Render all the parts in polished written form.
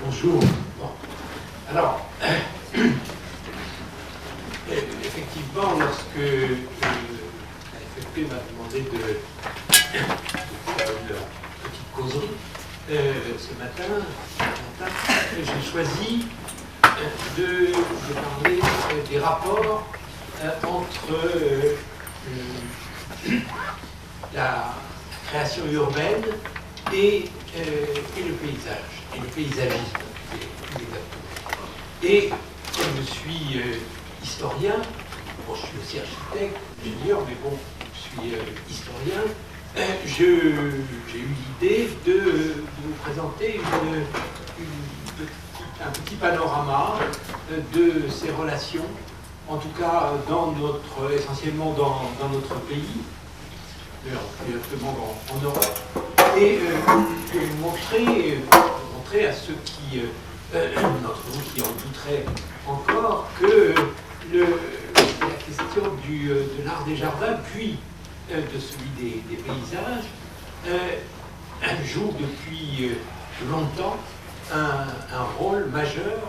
Bonjour. Bon. Alors, effectivement, lorsque la FFP m'a demandé de faire une petite causerie ce matin, j'ai choisi de parler des rapports entre la création urbaine et le paysage, et le paysagisme, plus exactement. Et comme je suis historien, bon, je suis aussi architecte, ingénieur, mais bon, je suis historien, j'ai eu l'idée de vous présenter un petit panorama de ces relations, en tout cas essentiellement dans notre pays, plus exactement en Europe, et montrer à ceux qui, d'entre vous qui en douteraient encore, que la question de l'art des jardins, puis de celui des paysages, joue depuis longtemps un rôle majeur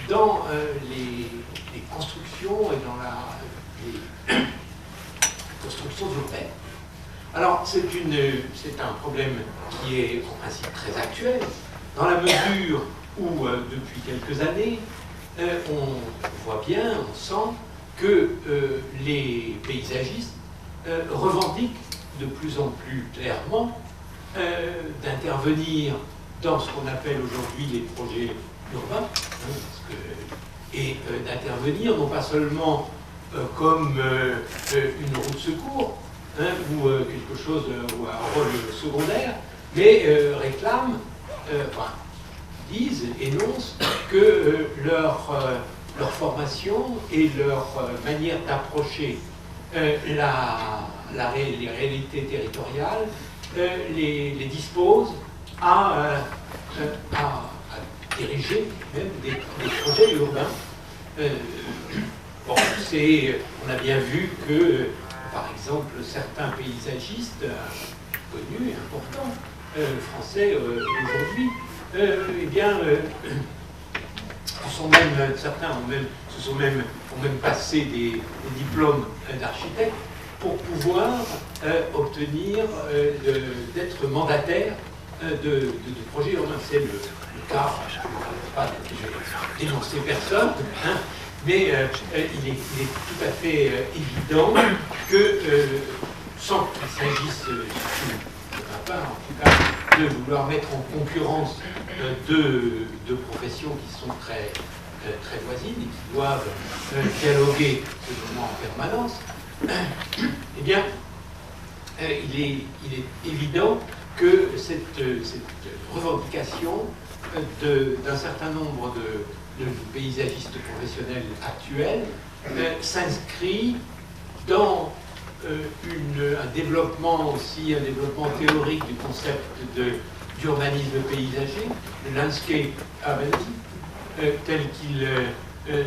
dans les constructions et dans les constructions urbaines. Alors, c'est un problème qui est en principe très actuel, dans la mesure où, depuis quelques années, on voit bien, on sent que les paysagistes revendiquent de plus en plus clairement d'intervenir dans ce qu'on appelle aujourd'hui les projets urbains, et d'intervenir non pas seulement comme une roue de secours, ou quelque chose, ou un rôle secondaire, mais réclament, disent, énoncent que leur formation et leur manière d'approcher les réalités territoriales les disposent à diriger même des projets urbains. Bon, on a bien vu que, par exemple, certains paysagistes connus et importants français aujourd'hui, certains ont même passé des diplômes d'architecte pour pouvoir obtenir d'être mandataire de projets urbains. C'est le cas, je ne vais pas dénoncer personne, mais il est tout à fait évident que, sans qu'il s'agisse de ma part, en tout cas, de vouloir mettre en concurrence deux professions qui sont très voisines et qui doivent dialoguer en permanence, eh bien, il est évident que cette revendication d'un certain nombre de paysagistes professionnels actuels s'inscrit dans un développement théorique du concept d'urbanisme paysager, le landscape urbanism, tel qu'il est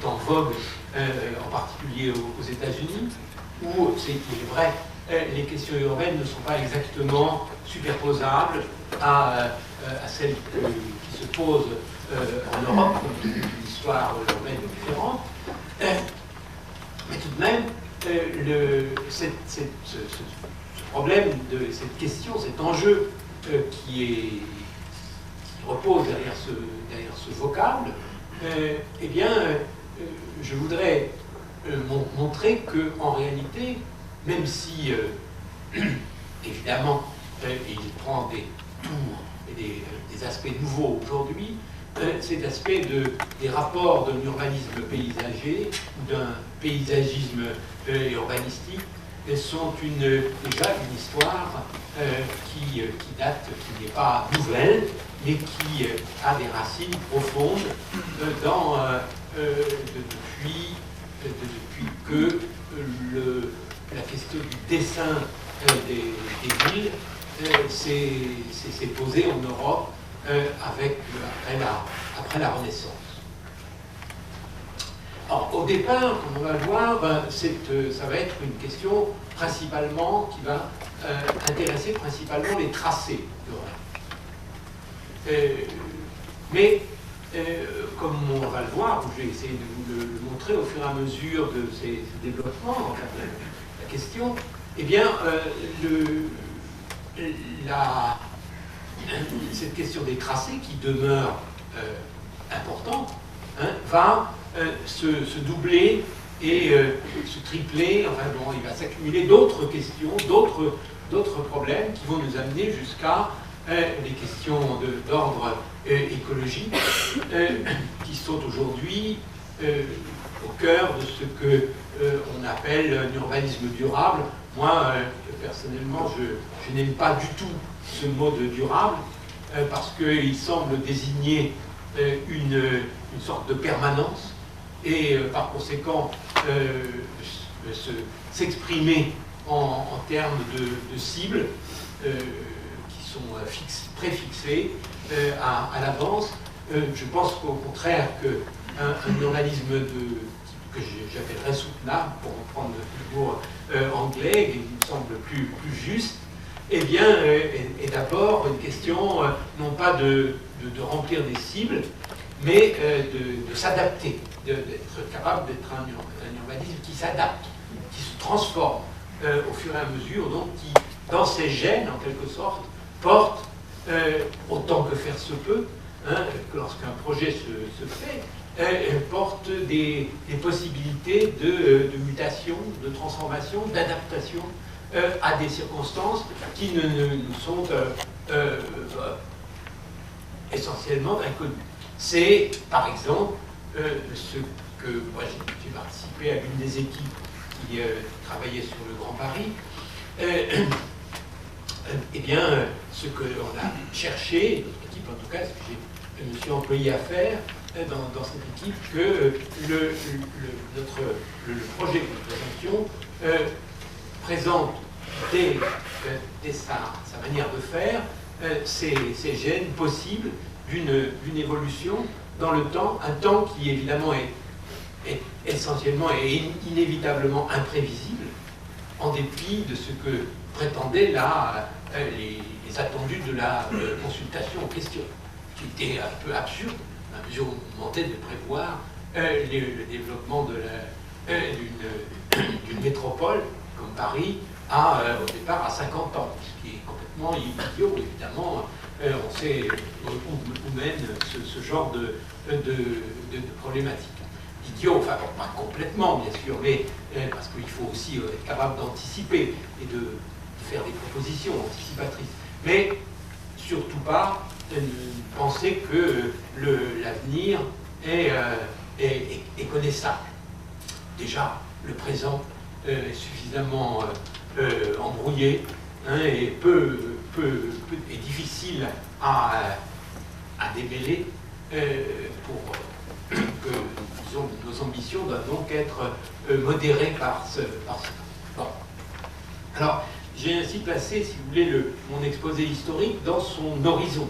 en vogue, en particulier aux États-Unis, où, c'est qu'il est vrai, les questions urbaines ne sont pas exactement superposables à celles qui se posent en Europe, où l'histoire urbaine est différente. Mais tout de même, ce problème, cette question, cet enjeu qui repose derrière ce vocable, eh bien, je voudrais montrer qu'en réalité, même si, évidemment, il prend des tours et des aspects nouveaux aujourd'hui, cet aspect des rapports d'un urbanisme paysager ou d'un paysagisme urbanistique sont déjà une histoire qui date, qui n'est pas nouvelle, mais qui a des racines profondes depuis que la question du dessin des villes s'est posée en Europe après la Renaissance. Alors, au départ, comme on va le voir, ça va être une question principalement qui va intéresser principalement les tracés de règles. Mais, comme on va le voir, je vais essayer de vous le montrer au fur et à mesure de ces développements, en fait, la question, eh bien, cette question des tracés qui demeure importante, hein, va se doubler et se tripler, enfin bon, il va s'accumuler d'autres questions, d'autres problèmes qui vont nous amener jusqu'à les questions d'ordre écologique qui sont aujourd'hui au cœur de ce que on appelle un urbanisme durable. Moi, personnellement, je n'aime pas du tout ce mot de durable parce qu'il semble désigner une sorte de permanence et par conséquent s'exprimer en termes de cibles qui sont préfixées à l'avance. Je pense qu'au contraire qu'un urbanisme que j'appellerais soutenable, pour reprendre le mot anglais, qui me semble plus juste, eh bien, est d'abord une question non pas de remplir des cibles, mais de s'adapter, d'être capable d'être un urbanisme qui s'adapte, qui se transforme au fur et à mesure, donc qui, dans ses gènes, en quelque sorte, porte, autant que faire se peut, hein, que lorsqu'un projet se fait, porte des possibilités de mutation, de transformation, d'adaptation à des circonstances qui nous sont essentiellement inconnues. C'est, par exemple, ce que moi j'ai participé à l'une des équipes qui travaillait sur le Grand Paris. Eh bien, ce que l'on a cherché, notre équipe en tout cas, ce que je me suis employé à faire dans cette équipe, que le projet que nous présentions présente dès sa manière de faire ces gènes possibles d'une évolution dans le temps, un temps qui évidemment est essentiellement et inévitablement imprévisible, en dépit de ce que prétendaient les attendus de la consultation en question, qui était un peu absurde, à la mesure où on demandait de prévoir le développement d'une métropole comme Paris au départ à 50 ans, ce qui est complètement idiot, évidemment. On sait où mène ce genre de problématique. Idiot, enfin bon, pas complètement bien sûr, mais parce qu'il faut aussi être capable d'anticiper et de faire des propositions anticipatrices. Mais surtout pas penser que l'avenir est connaissable. Déjà, le présent est suffisamment embrouillé, hein, et est difficile à démêler pour que disons, nos ambitions doivent donc être modérées par ce. Bon. Alors, j'ai ainsi placé, si vous voulez, mon exposé historique dans son horizon.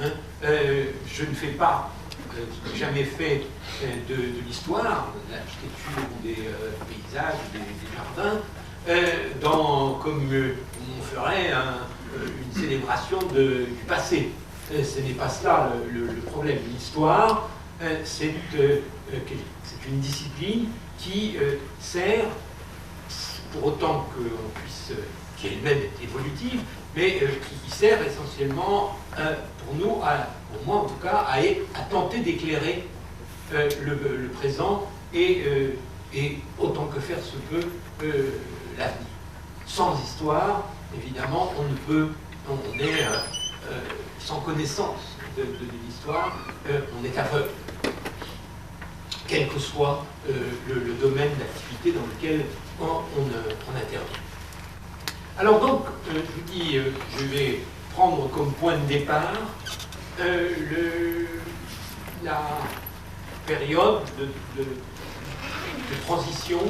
Hein. Je ne fais pas, jamais fait de l'histoire, de l'architecture ou des paysages, des jardins, comme on ferait une célébration du passé. Ce n'est pas cela le problème. L'histoire, c'est une discipline qui sert, pour autant qu'on puisse, qui elle-même est évolutive, mais qui sert essentiellement pour nous, pour moi en tout cas, à tenter d'éclairer le présent et autant que faire se peut l'avenir. Sans histoire, évidemment, on est sans connaissance de l'histoire, on est aveugle, quel que soit le domaine d'activité dans lequel on intervient. Alors donc, je vous dis, je vais prendre comme point de départ la période de transition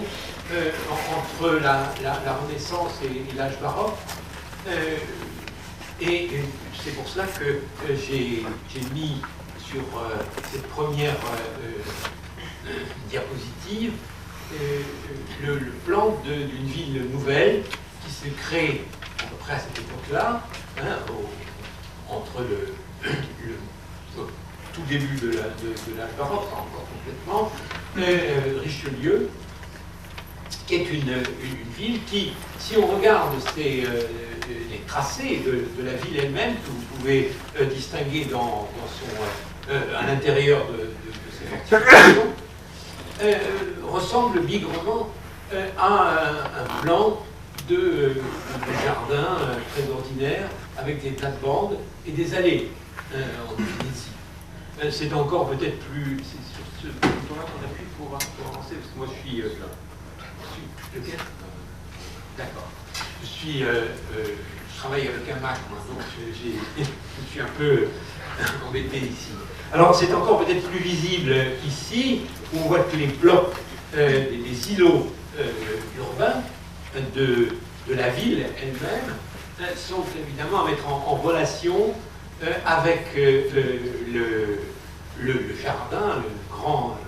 entre la Renaissance et l'âge baroque. Et c'est pour cela que j'ai mis sur cette première diapositive le plan d'une ville nouvelle qui se crée à peu près à cette époque-là, hein, entre au tout début de l'âge baroque, pas encore complètement, Richelieu, qui est une ville qui, si on regarde les tracés de la ville elle-même, que vous pouvez distinguer à l'intérieur de ces fortifications, ressemble bigrement à un plan de jardin très ordinaire, avec des plates-bandes et des allées en définitive. C'est encore peut-être plus... C'est sur ce bouton-là qu'on appuie pour avancer, parce que moi je suis... lequel ? D'accord. Je travaille avec un Mac, moi, donc je suis un peu embêté ici. Alors c'est encore peut-être plus visible ici, où on voit que les blocs, les îlots urbains de la ville elle-même sont évidemment à mettre en relation avec le jardin, le grand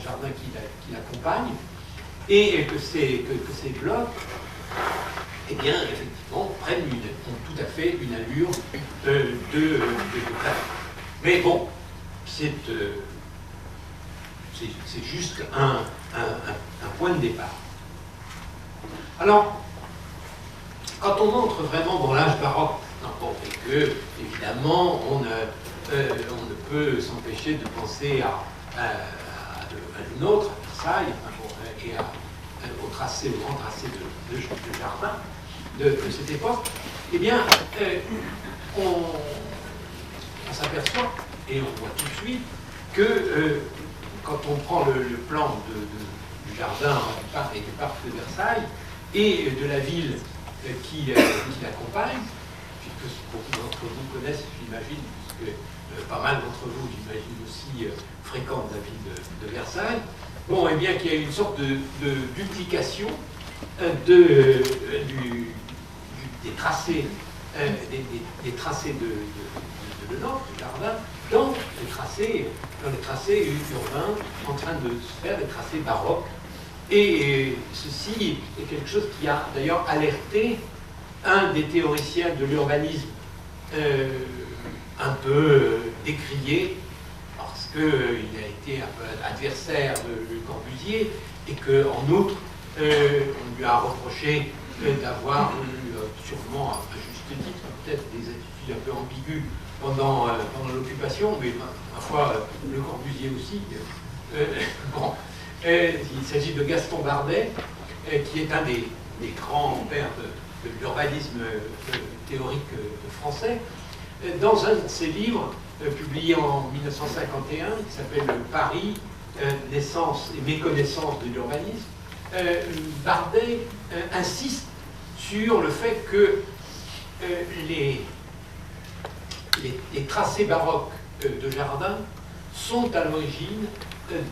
jardin qui l'accompagne, et que ces blocs, eh bien, effectivement, ont tout à fait une allure de plateau. Mais bon, c'est juste un point de départ. Alors, quand on entre vraiment dans l'âge baroque, et que, évidemment, on ne peut s'empêcher de penser à l'autre, à Versailles, et au grand tracé de jardin de cette époque, eh bien, on s'aperçoit, et on voit tout de suite, que quand on prend le plan du jardin et du parc de Versailles, et de la ville qui l'accompagne, puisque beaucoup d'entre vous connaissent, j'imagine, puisque pas mal d'entre vous, j'imagine aussi, fréquentent la ville de Versailles, bon, eh bien, qu'il y a une sorte de duplication des tracés, des tracés de l'ordre, du jardin, dans les tracés urbains, en train de se faire des tracés baroques. Et ceci est quelque chose qui a d'ailleurs alerté un des théoriciens de l'urbanisme un peu décrié, parce qu'il a été un peu adversaire de Corbusier, et qu'en outre, on lui a reproché d'avoir eu, sûrement à juste titre, peut-être des attitudes un peu ambiguës pendant l'occupation, mais ma foi, Le Corbusier aussi. Bon, il s'agit de Gaston Bardet, qui est un des grands pères de l'urbanisme théorique français. Dans un de ses livres, publié en 1951, qui s'appelle Paris, naissance et méconnaissance de l'urbanisme, Bardet insiste sur le fait que les tracés baroques de jardin sont à l'origine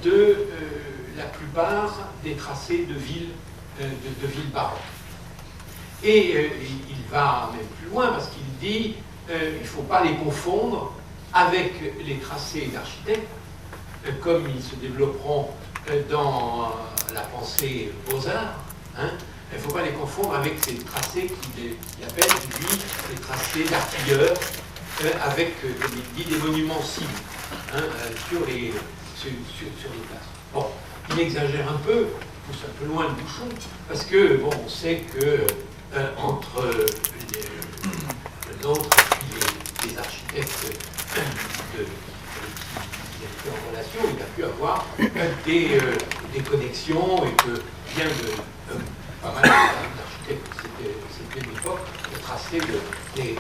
de la plupart des tracés de villes baroques. Et il va même plus loin parce qu'il dit il ne faut pas les confondre avec les tracés d'architectes, comme ils se développeront dans la pensée Beaux-Arts. Hein. Il ne faut pas les confondre avec ces tracés qu'il appelle, lui, les tracés d'artilleurs, avec des monuments cibles sur les places. Bon, il exagère un peu, il pousse un peu loin le bouchon, parce que, bon, on sait que entre l'autre et les architectes qui étaient en relation, il a pu avoir des connexions, et que bien de pas mal d'architectes, c'était une époque de tracer des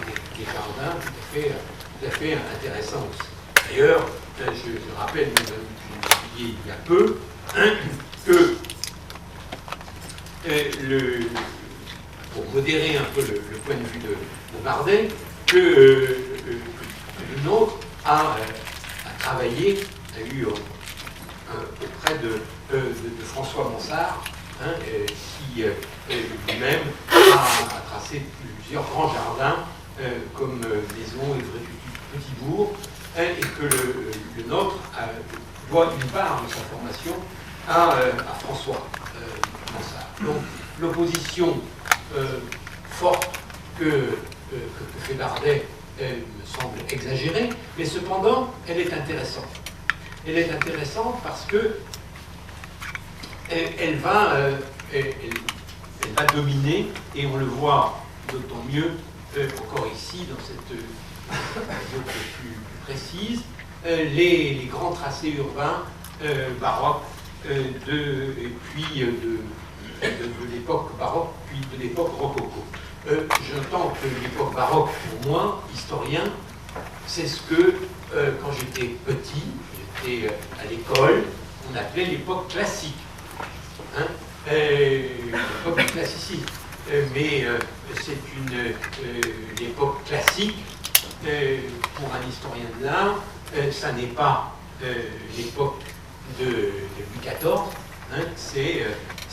jardins tout à fait intéressants aussi. D'ailleurs, je rappelle, nous avons publié il y a peu, que pour modérer un peu le point de vue de Bardet, que le nôtre a travaillé, a eu auprès de François Mansart, qui lui-même a tracé plusieurs grands jardins comme Maison, Évry, Petit-Bourg, et que le nôtre, doit une part de sa formation à François Mansart. Donc l'opposition forte que fait Bardet me semble exagérée, mais cependant elle est intéressante. Elle est intéressante parce que elle va dominer, et on le voit d'autant mieux encore ici, dans cette mesure plus précise, les grands tracés urbains baroques et puis de l'époque baroque, puis de l'époque rococo. J'entends que l'époque baroque, pour moi, historien, c'est ce que, quand j'étais petit, j'étais à l'école, on appelait l'époque classique. Hein, l'époque du classicisme. Mais c'est l'époque classique pour un historien de l'art. Ça n'est pas l'époque de Louis XIV, hein, c'est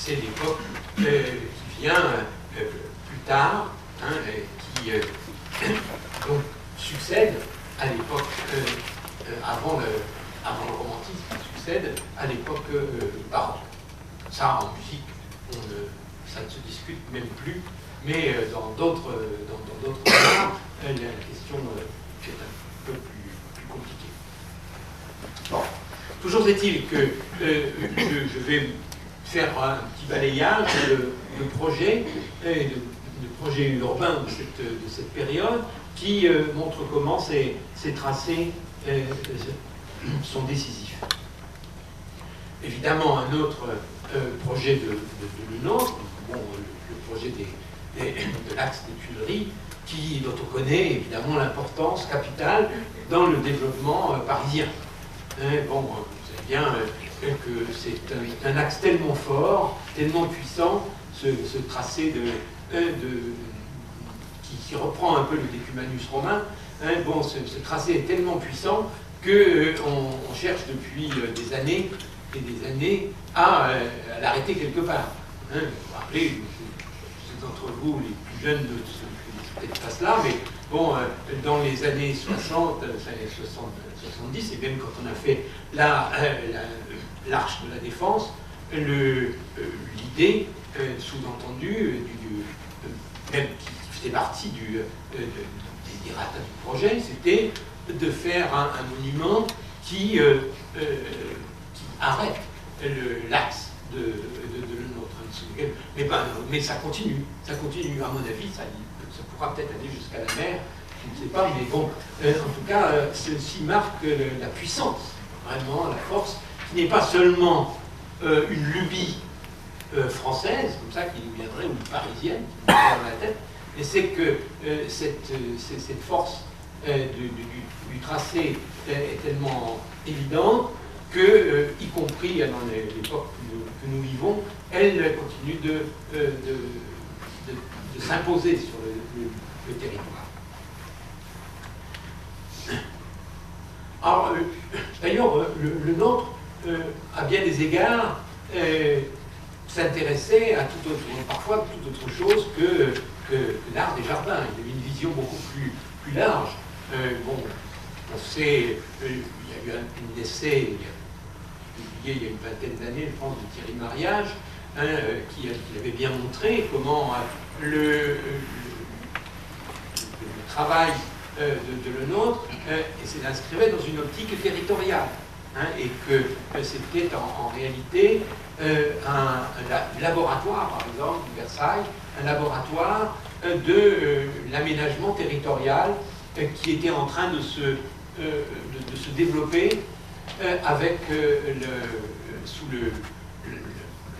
l'époque qui vient plus tard, hein, qui donc succède à l'époque avant le romantisme, qui succède à l'époque baroque. Ça, en musique, ça ne se discute même plus, mais dans d'autres arts, la question est un peu plus compliquée. Bon. Toujours est-il que je vais faire un petit balayage de projets urbains de cette période qui montrent comment ces tracés sont décisifs. Évidemment, un autre projet de Le Nôtre, le projet de l'axe des Tuileries, dont on connaît évidemment l'importance capitale dans le développement parisien. Bon, vous savez bien que c'est un axe tellement fort, tellement puissant, ce tracé qui reprend un peu le Decumanus romain. Bon, ce tracé est tellement puissant qu'on cherche depuis des années et des années à l'arrêter quelque part. Vous vous rappelez, ceux d'entre vous, les plus jeunes, ne sont peut-être pas cela, mais bon, dans les années 60, 70, et même quand on a fait l'arche de la Défense, l'idée sous-entendue, même qui faisait partie des ratas du projet, c'était de faire un monument qui arrête l'axe de Le Nôtre. Mais ça continue, à mon avis, ça pourra peut-être aller jusqu'à la mer, je ne sais pas, mais bon, en tout cas, ceci marque la puissance, vraiment, la force, qui n'est pas seulement une lubie française, comme ça, qui nous viendrait, ou parisienne, qui nous viendrait dans la tête, mais c'est que cette force du tracé est tellement évidente que, y compris dans l'époque que nous vivons, elle continue de s'imposer sur le territoire. Alors, d'ailleurs, le Nôtre, à bien des égards, s'intéressait à parfois toute autre chose que l'art des jardins. Il avait une vision beaucoup plus large. Bon, on sait, il y a eu un essai publié il y a une vingtaine d'années, je pense, de Thierry Mariage, qui avait bien montré comment le travail de Le Nôtre s'inscrivait dans une optique territoriale, et que c'était en réalité un laboratoire, par exemple, de Versailles, un laboratoire de l'aménagement territorial qui était en train de se développer avec sous la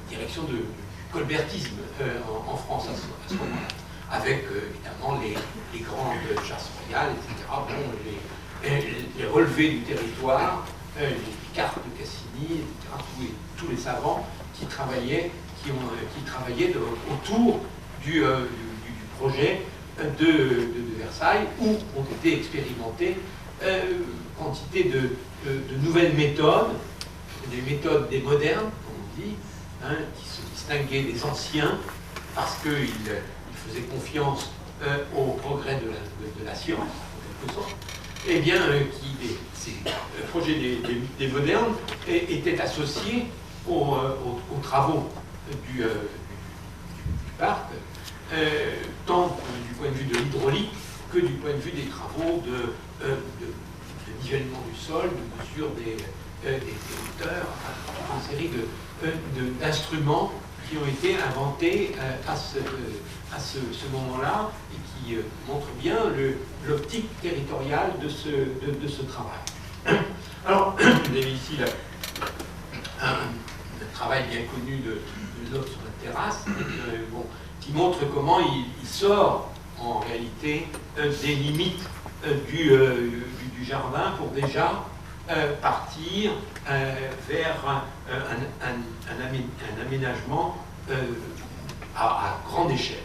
direction du colbertisme en France à ce moment-là, avec évidemment les grandes chasses royales, etc. Bon, les relevés du territoire, les cartes de Cassini, etc. Tous les savants qui travaillaient autour du projet de Versailles, où ont été expérimentées quantité de nouvelles méthodes, des méthodes des modernes, comme on dit, qui se distinguaient des anciens, parce qu'ils faisaient confiance au progrès de la science, en quelque sorte, et bien, ces projets des modernes étaient associés aux travaux du parc, tant du point de vue de l'hydraulique que du point de vue des travaux de nivellement du sol, de mesure des hauteurs, enfin, une série d'instruments qui ont été inventés à ce moment-là et qui montrent bien l'optique territoriale de ce travail. Alors, vous avez ici un travail bien connu de l'homme sur la terrasse, bon, qui montre comment il sort en réalité des limites du jardin pour déjà partir vers un aménagement à grande échelle.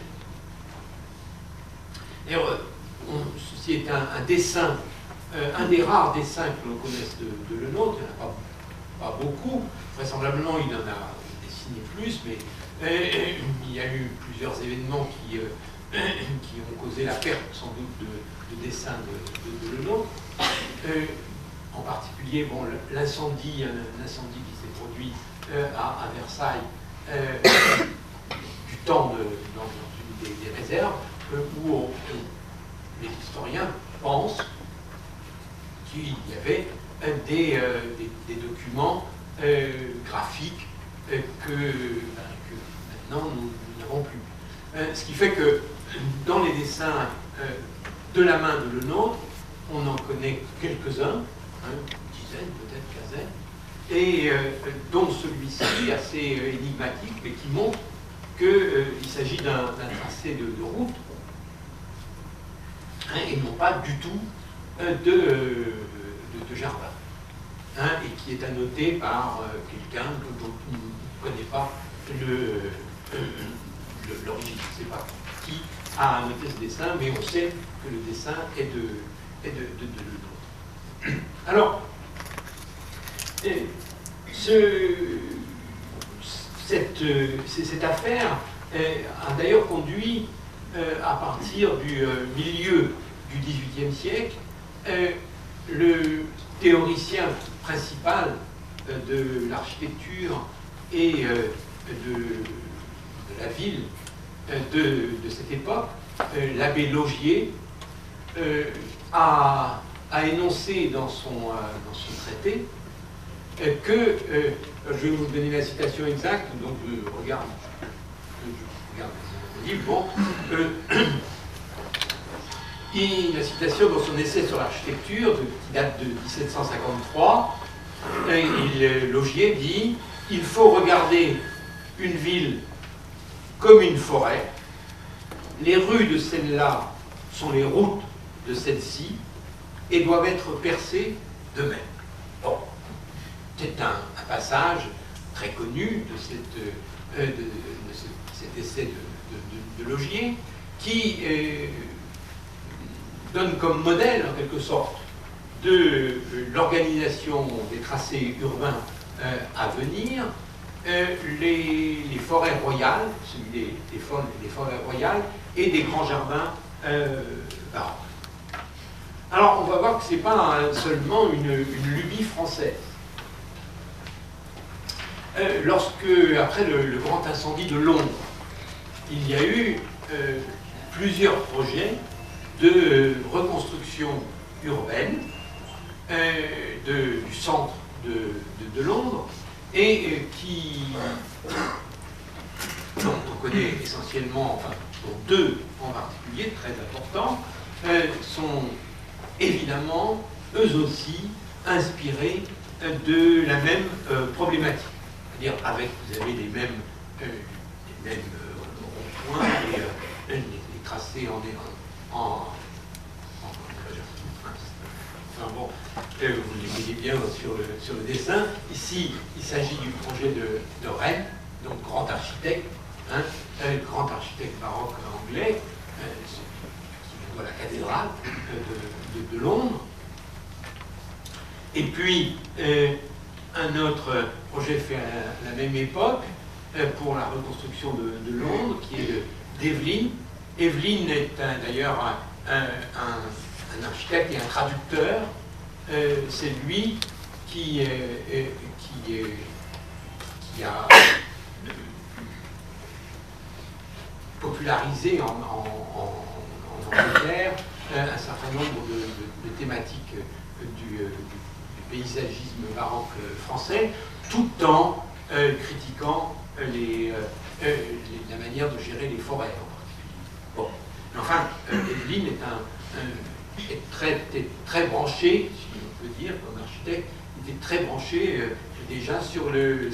Ceci est un dessin, un des rares dessins que l'on connaisse de Lenôtre. Il n'y en a pas beaucoup, vraisemblablement il en a dessiné plus, mais il y a eu plusieurs événements qui ont causé la perte sans doute de dessins de Lenôtre. En particulier, bon, l'incendie, un incendie qui s'est produit à Versailles du temps dans une des réserves, où les historiens pensent qu'il y avait des documents graphiques que maintenant nous n'avons plus. Ce qui fait que dans les dessins de la main de Lenôtre, on en connaît quelques-uns, une dizaine, peut-être quinzaine, et dont celui-ci, assez énigmatique, mais qui montre qu'il s'agit d'un tracé de route, et non pas du tout de jardin, et qui est annoté par quelqu'un dont on ne connaît pas l'origine. Je ne sais pas qui a annoté ce dessin, mais on sait que le dessin est de Lenôtre. Alors, cette affaire a d'ailleurs conduit, à partir du milieu du XVIIIe siècle, le théoricien principal de l'architecture et de la ville de cette époque, l'abbé Laugier, a énoncé dans son traité que, je vais vous donner la citation exacte, donc je regarde le livre, bon, la citation dans son essai sur l'architecture, qui date de 1753, Laugier dit « Il faut regarder une ville comme une forêt, les rues de celle-là sont les routes de celle-ci et doivent être percées de même. » Bon, c'est un passage très connu de cet essai de Laugier qui donne comme modèle, en quelque sorte, de l'organisation des tracés urbains à venir, les forêts royales, des forêts royales et des grands jardins baroques. Alors, on va voir que ce n'est pas seulement une lubie française. Lorsque, après le grand incendie de Londres, il y a eu plusieurs projets de reconstruction urbaine du centre de Londres, et dont on connaît essentiellement, enfin, dont deux en particulier, très importants, sont évidemment, eux aussi, inspirés de la même problématique. C'est-à-dire, vous avez les mêmes ronds-points, les tracés enfin bon, vous les voyez bien sur le dessin. Ici, il s'agit du projet de Wren, donc grand architecte, grand architecte baroque anglais, qui voit la cathédrale de Londres. Et puis, un autre projet fait à la même époque, pour la reconstruction de Londres, qui est d'Evelyn. Evelyn est d'ailleurs un architecte et un traducteur c'est lui qui a popularisé en Angleterre un certain nombre de thématiques du paysagisme baroque français, tout en critiquant la manière de gérer les forêts en particulier. Bon. Mais enfin, Evelyn est très branché, si on peut dire, comme architecte, il était très branché déjà sur le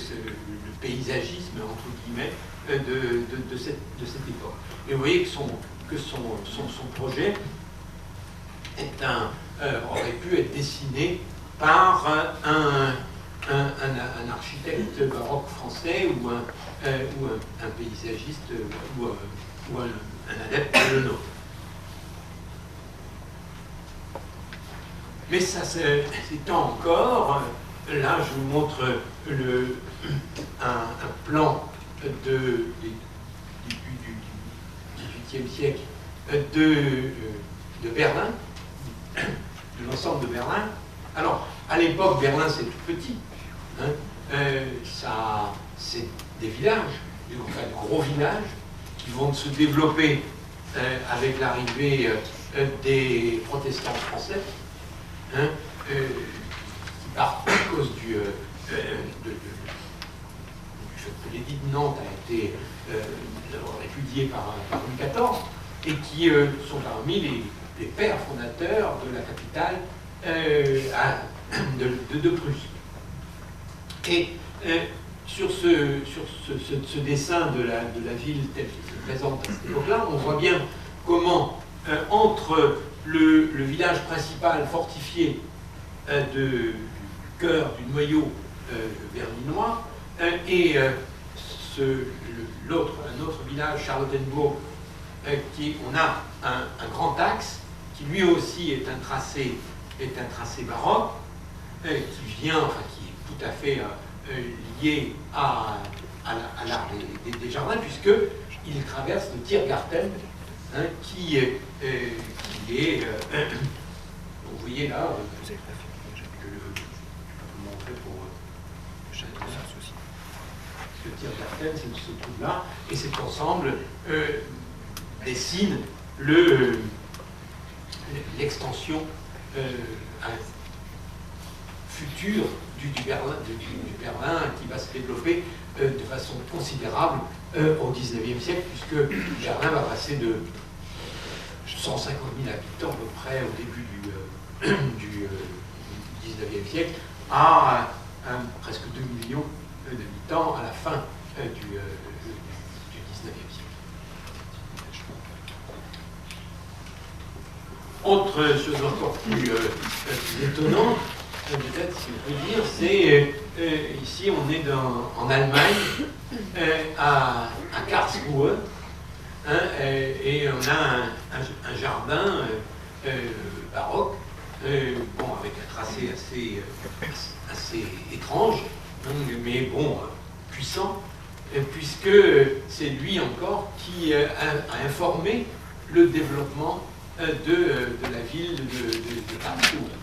paysagisme, entre guillemets, de cette époque. Et vous voyez que son projet aurait pu être dessiné par un architecte baroque français ou un paysagiste ou un adepte de le nôtre. Mais ça s'étend encore. Là, je vous montre un plan du XVIIIe siècle de Berlin, de l'ensemble de Berlin. Alors, à l'époque, Berlin, c'est tout petit. Hein. C'est des villages, enfin de gros villages, qui vont se développer avec l'arrivée des protestants français, hein, qui partent à cause du fait que l'édit de Nantes a été répudié par Louis XIV, et qui sont parmi les pères fondateurs de la capitale de Prusse. Et sur ce dessin de la ville telle qu'il se présente à cette époque-là, on voit bien comment entre le village principal fortifié du cœur du noyau berlinois et un autre village, Charlottenburg, on a un grand axe qui lui aussi est un tracé baroque, qui est tout à fait lié à l'art des jardins, puisqu'il traverse le Tiergarten, hein, qui est vous voyez là, je peux montrer pour le Tiergarten, se trouve là, et cet ensemble dessine l'extension future du Berlin qui va se développer de façon considérable au XIXe siècle, puisque Berlin va passer de 150 000 habitants à peu près au début du XIXe siècle à presque 2 millions d'habitants à la fin du XIXe siècle. Autre chose encore plus étonnante, peut-être si on peut dire, c'est ici on est en Allemagne, à Karlsruhe, hein, et on a un jardin baroque, avec un tracé assez étrange, hein, mais bon, puissant, puisque c'est lui encore qui a informé le développement de la ville de Karlsruhe.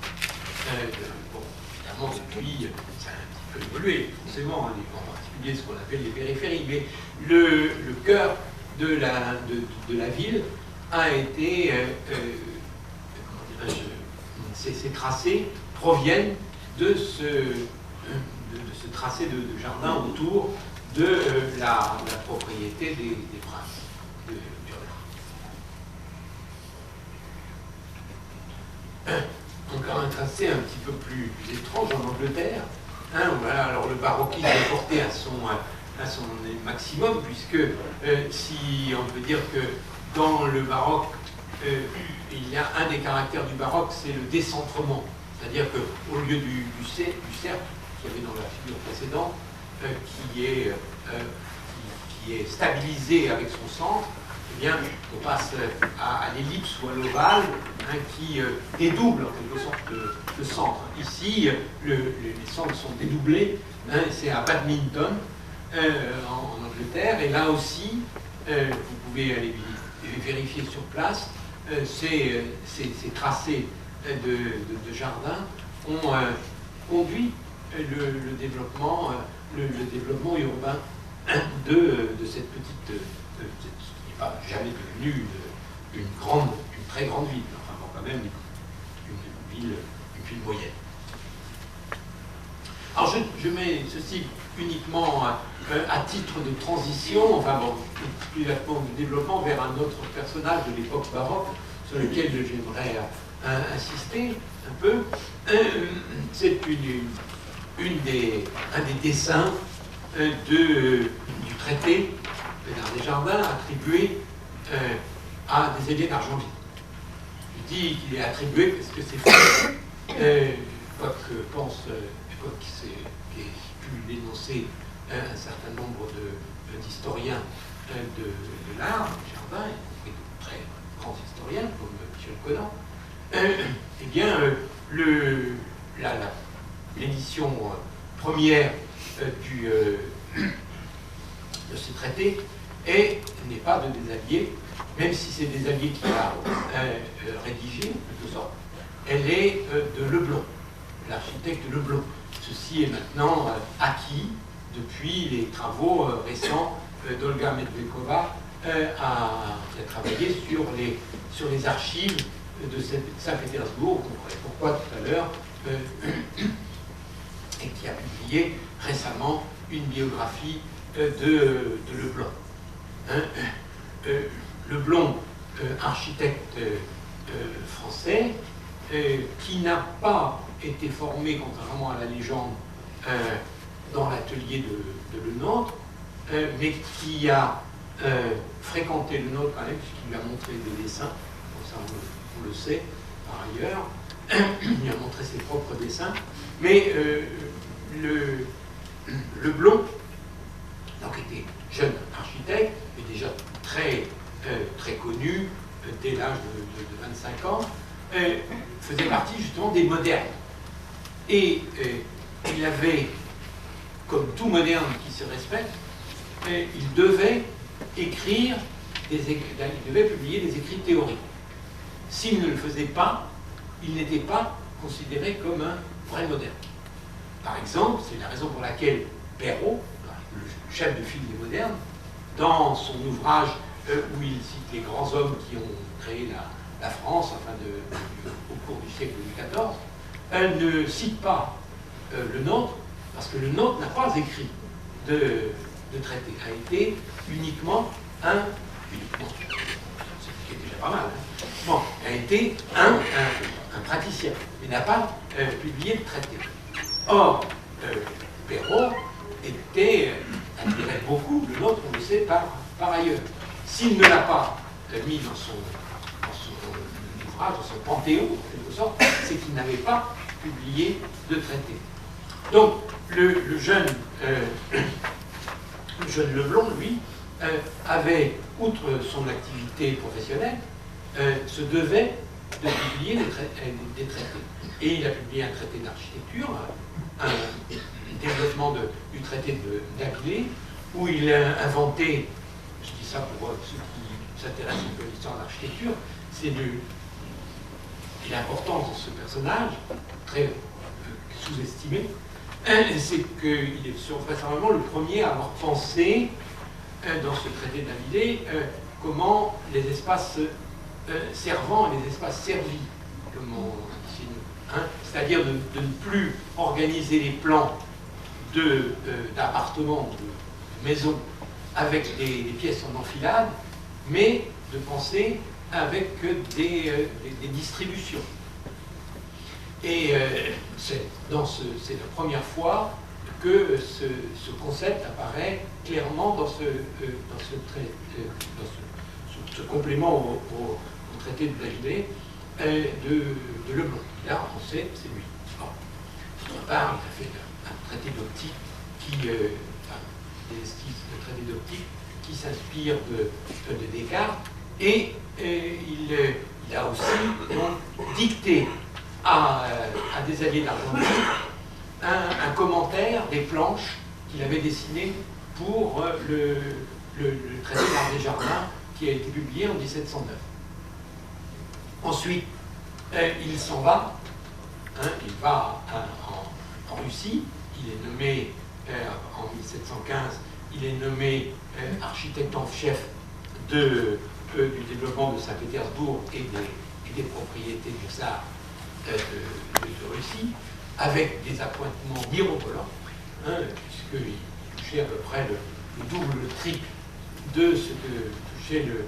Évidemment, depuis, ça a un petit peu évolué, forcément, en particulier ce qu'on appelle les périphéries, mais le cœur de la ville a été, ces tracés proviennent de ce tracé de jardin autour de la propriété des princes Encore un tracé un petit peu plus étrange en Angleterre. Hein, voilà, alors le baroquisme est porté à son maximum, puisque si on peut dire que dans le baroque, il y a un des caractères du baroque, c'est le décentrement. C'est-à-dire qu'au lieu du cercle qu'il y avait dans la figure précédente, qui est stabilisé avec son centre, eh bien, on passe à l'ellipse ou à l'ovale, hein, qui dédouble en quelque sorte le centre. Ici, les centres sont dédoublés, hein, c'est à Badminton, en Angleterre, et là aussi, vous pouvez aller vérifier sur place, ces tracés de jardin ont conduit le développement urbain de cette petite, qui n'est pas jamais devenue une très grande ville, enfin bon, quand même une ville moyenne. Alors je mets ceci uniquement à titre de transition, enfin bon, plus exactement de développement vers un autre personnage de l'époque baroque sur lequel j'aimerais insister un peu. C'est un des dessins du traité de l'art des jardins attribué à des Éliens d'Argenville. Je dis qu'il est attribué parce que c'est fait, quoi que pense, quoi qui ait pu dénoncer un certain nombre d'historiens de l'art, du jardin, et de très grands historiens comme Michel Conan. Eh bien, l'édition première de ce traité n'est pas de Deshalliers, même si c'est Deshalliers qui l'a rédigé, en quelque sorte. Elle est de Leblond, l'architecte Leblond. Ceci est maintenant acquis depuis les travaux récents d'Olga Medvedkova, qui a travaillé sur les archives de Saint-Pétersbourg, vous comprenez pourquoi tout à l'heure, et qui a publié récemment une biographie de Leblond. Leblond, architecte français, qui n'a pas été formé, contrairement à la légende, dans l'atelier de Le Nôtre, mais qui a fréquenté Le Nôtre quand même, puisqu'il lui a montré des dessins, comme ça on le sait par ailleurs, il lui a montré ses propres dessins, mais Leblond, donc était jeune architecte, mais déjà très connu dès l'âge de 25 ans, faisait partie justement des modernes. Et il avait, comme tout moderne qui se respecte, il devait écrire, il devait publier des écrits théoriques. S'il ne le faisait pas, il n'était pas considéré comme un vrai moderne. Par exemple, c'est la raison pour laquelle Perrault, le chef de file des modernes, dans son ouvrage où il cite les grands hommes qui ont créé la France au cours du siècle XIV, ne cite pas Le Nôtre, parce que Le Nôtre n'a pas écrit de traité, a été uniquement ce qui est déjà pas mal, bon, a été un praticien, mais n'a pas publié de traité. Or, Perrault admirait beaucoup Le Nôtre, on le sait par ailleurs. S'il ne l'a pas mis dans son ouvrage, dans son panthéon, en quelque sorte, c'est qu'il n'avait pas publié de traité. Donc, le jeune Leblond, lui, avait, outre son activité professionnelle, se devait de publier des traités. Et il a publié un traité d'architecture, un développement du traité d'Abilé, où il a inventé, je dis ça pour ceux qui s'intéressent un peu à l'histoire de l'architecture, c'est l'importance de ce personnage, très sous-estimé, c'est qu'il est vraisemblablement le premier à avoir pensé, dans ce traité d'Abilé, comment les espaces servants et les espaces servis, comme on dit, c'est-à-dire de ne plus organiser les plans d'appartements, de maisons, avec des pièces en enfilade, mais de penser avec des distributions. Et c'est la première fois que ce concept apparaît clairement dans ce complément au traité de Davidé de Leblond. Là, on sait, c'est lui. D'autre part, il a fait un traité d'optique des esquisses de traité d'optique qui s'inspire de Descartes, et il a aussi donc dicté à Deshalliers d'Argenville un commentaire des planches qu'il avait dessinées pour le traité d'art des jardins qui a été publié en 1709. Ensuite, il s'en va il va en Russie, il est nommé, en 1715, il est nommé architecte en chef du développement de Saint-Pétersbourg et des propriétés du tsar de Russie, avec des appointements mirobolants, puisqu'il touchait à peu près le double, le triple de ce que touchait le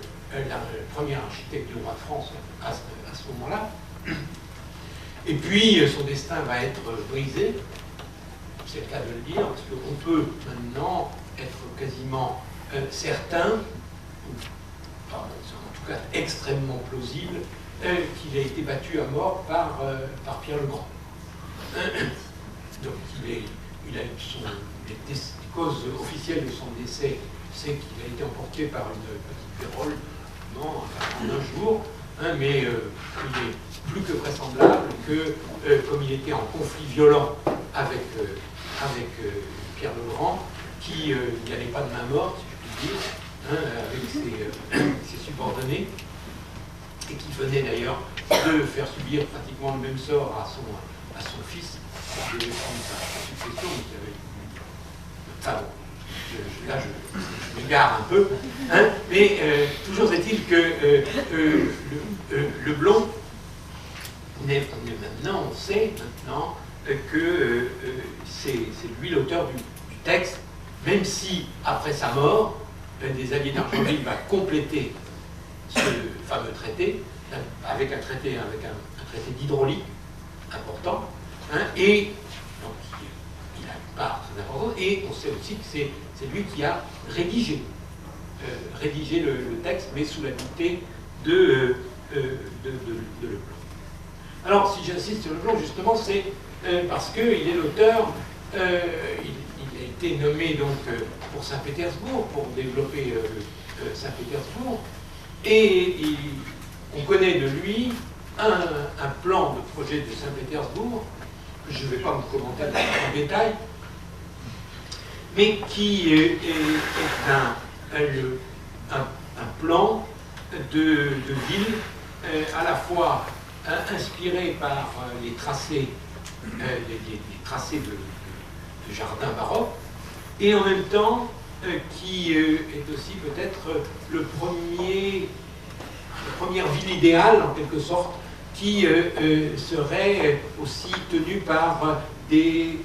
premier architecte du roi de France à ce moment-là. Et puis, son destin va être brisé, c'est le cas de le dire, parce qu'on peut maintenant être quasiment certain, en tout cas extrêmement plausible, qu'il a été battu à mort par Pierre le Grand. Donc, les causes officielles de son décès, c'est qu'il a été emporté par une petite vérole en un jour, mais il est plus que vraisemblable que, comme il était en conflit violent avec Pierre le Grand, qui n'y allait pas de main morte, si je puis dire, avec ses subordonnés, et qui venait d'ailleurs de faire subir pratiquement le même sort à son fils, qui devait prendre sa succession, mais qui avait... Enfin bon, là je m'égare un peu, mais toujours est-il que le Blond, on sait maintenant que c'est lui l'auteur du texte, même si, après sa mort, des alliés d'Argenville va compléter ce fameux traité, avec un traité d'hydraulique important, et donc il a une part très importante, et on sait aussi que c'est lui qui a rédigé le texte, mais sous la dictée de Leblanc. Alors, si j'insiste sur Leblanc, justement, c'est parce qu'il est l'auteur, il a été nommé donc pour Saint-Pétersbourg, pour développer Saint-Pétersbourg, et on connaît de lui un plan de projet de Saint-Pétersbourg, que je ne vais pas me commenter en détail, mais qui est un plan de ville à la fois inspiré par les tracés de jardins baroques, et en même temps qui est aussi peut-être la première ville idéale, en quelque sorte, qui serait aussi tenue par des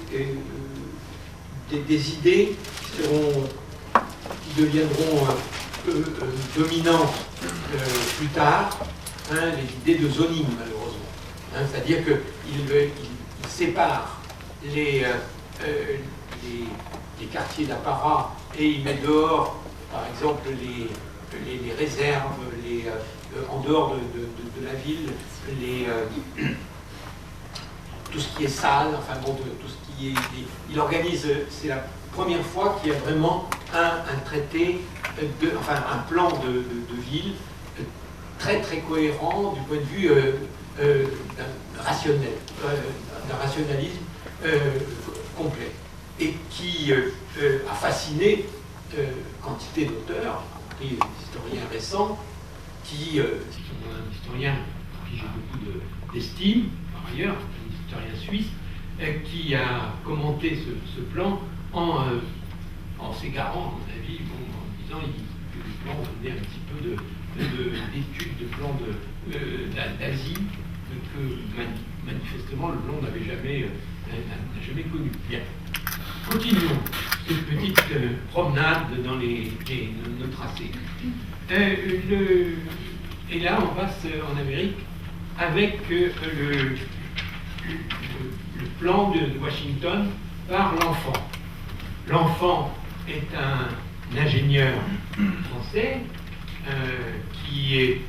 idées qui deviendront dominantes plus tard, les idées de zoning, malheureusement. C'est-à-dire qu'il sépare les quartiers d'apparat et il met dehors, par exemple, les réserves, en dehors de la ville, tout ce qui est salle, enfin bon, tout ce qui est... Il organise, c'est la première fois qu'il y a vraiment un traité, un plan de ville très très cohérent du point de vue rationnel, d'un rationalisme complet, et qui a fasciné quantité d'auteurs, y compris des historiens récents, qui sont un historien pour qui j'ai beaucoup d'estime, par ailleurs, un historien suisse, qui a commenté ce plan en s'égarant, à mon avis, en disant que le plan venait un petit peu d'études de plans d'Asie, que manifestement le Blond n'a jamais connu. Bien. Continuons cette petite promenade dans nos tracés. Et là, on passe en Amérique avec le plan de Washington par l'enfant. L'enfant est un ingénieur français qui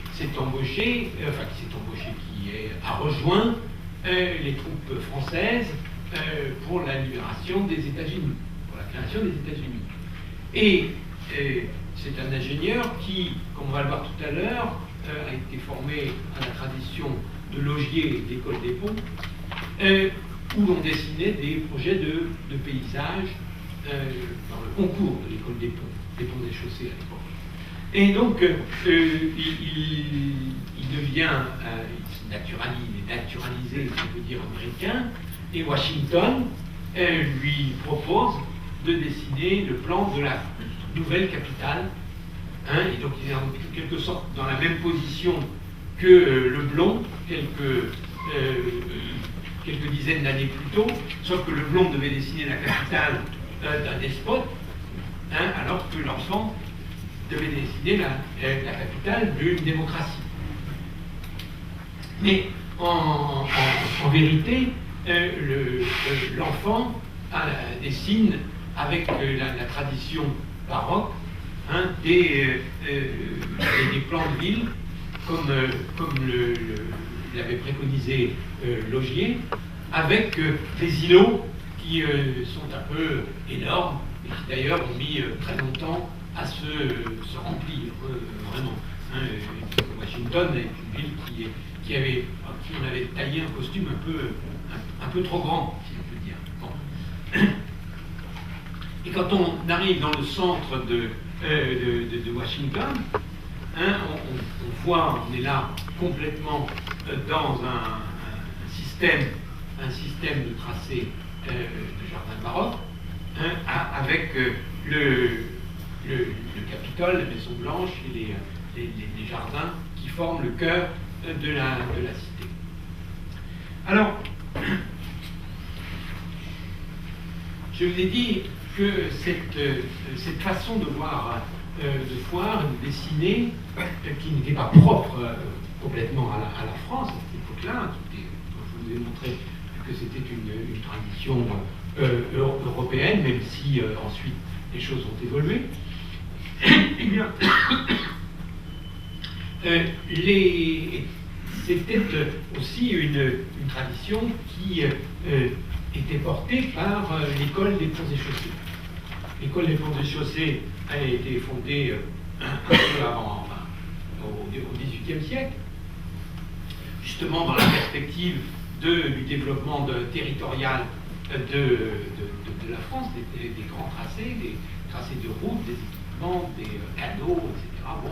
a rejoint les troupes françaises pour la libération des États-Unis, pour la création des États-Unis. Et c'est un ingénieur qui, comme on va le voir tout à l'heure, a été formé à la tradition de Logier et d'école des ponts, où l'on dessinait des projets de paysage dans le concours de l'école des ponts des chaussées à l'époque. Et donc, il devient, il est naturalisé centralisé, si on peut dire, américain, et Washington lui propose de dessiner le plan de la nouvelle capitale. Et donc il est en quelque sorte dans la même position que Leblond, quelques dizaines d'années plus tôt, sauf que Leblond devait dessiner la capitale d'un despote, alors que l'enfant devait dessiner la capitale d'une démocratie. Mais en vérité, l'enfant dessine avec la tradition baroque des plans de ville, comme l'avait préconisé Laugier, avec des îlots qui sont un peu énormes et qui d'ailleurs ont mis très longtemps à se remplir, vraiment. Washington est une ville qui on avait taillé un costume un peu trop grand, si on peut dire. Bon. Et quand on arrive dans le centre de Washington, on voit, on est là complètement dans un système de tracé de jardin baroque, avec le Capitole, la Maison Blanche et les jardins qui forment le cœur de la cité. Alors, je vous ai dit que cette façon de voir de foire, de dessiner, qui n'était pas propre complètement à la France à cette époque-là, je vous ai montré que c'était une tradition européenne, même si ensuite les choses ont évolué. Eh bien, c'était aussi une tradition qui était portée par l'école des ponts et chaussées. L'école des ponts et chaussées a été fondée un peu avant, au XVIIIe siècle, justement dans la perspective du développement territorial de la France, des grands tracés, des tracés de routes, des équipements, des canaux, etc. Bon.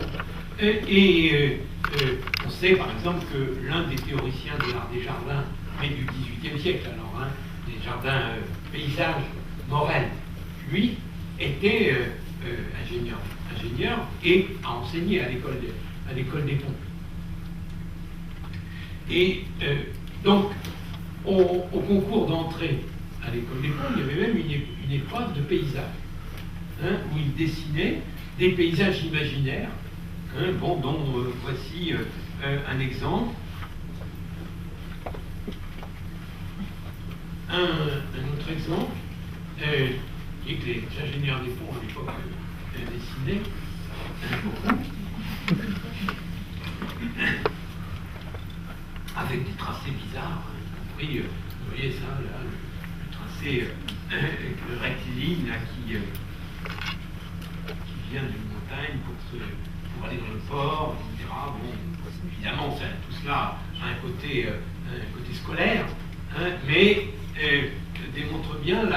On sait par exemple que l'un des théoriciens de l'art des jardins, mais du XVIIIe siècle, alors, des jardins paysages, Morel, lui, était ingénieur et a enseigné à l'école des ponts. Et donc, au concours d'entrée à l'école des ponts, il y avait même une épreuve de paysage, où il dessinait des paysages imaginaires, dont voici un exemple. Un autre exemple, et que les ingénieurs des ponts à l'époque dessinaient beaucoup, avec des tracés bizarres, y compris, vous voyez ça, là, le tracé rectiligne là, qui vient d'une montagne pour aller dans le port, etc. Bon, évidemment, tout cela a un côté scolaire, mais démontre bien des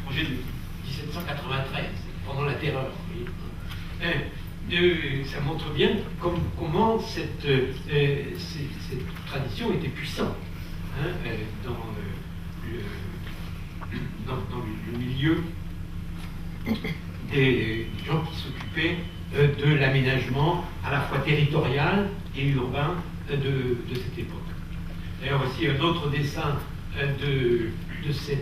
projets de 1793, pendant la Terreur. Ça montre bien comment cette tradition était puissante dans le milieu des gens qui s'occupaient de l'aménagement à la fois territorial et urbain de cette époque. D'ailleurs, aussi un autre dessin de ces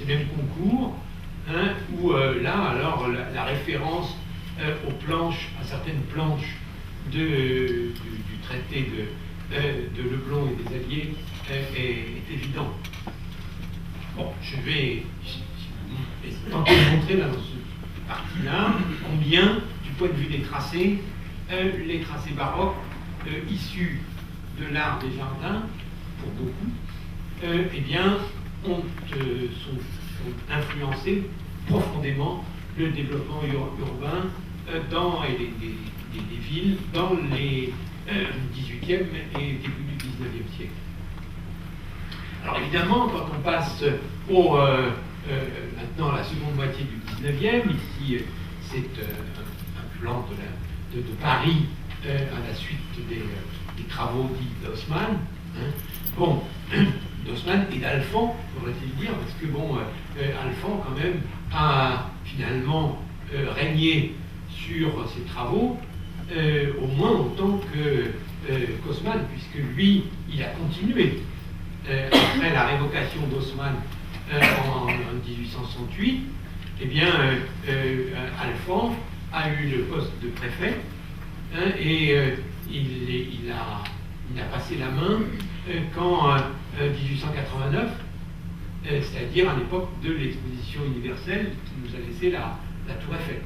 mêmes concours, où là, alors, la référence aux planches, à certaines planches du traité de Leblond et des Alliés est évidente. Bon, je vais tenter de montrer là, dans cette partie-là combien, du point de vue des tracés, les tracés baroques issus de l'art des jardins, pour beaucoup, eh bien, sont influencés profondément le développement urbain dans les villes dans les 18e et début du 19e siècle. Alors évidemment, quand on passe maintenant à la seconde moitié du 19e, ici c'est un plan de Paris à la suite travaux dits d'Haussmann. Hein. Bon, d'Haussmann et d'Alphand, faudrait-il dire, parce que bon, Alphand quand même a finalement régné sur ses travaux au moins autant que qu'Haussmann, puisque lui, il a continué après la révocation d'Haussmann en 1868. Eh bien, Alphand a eu le poste de préfet, hein, et il a passé la main qu'en 1889, c'est-à-dire à l'époque de l'exposition universelle qui nous a laissé la Tour Eiffel.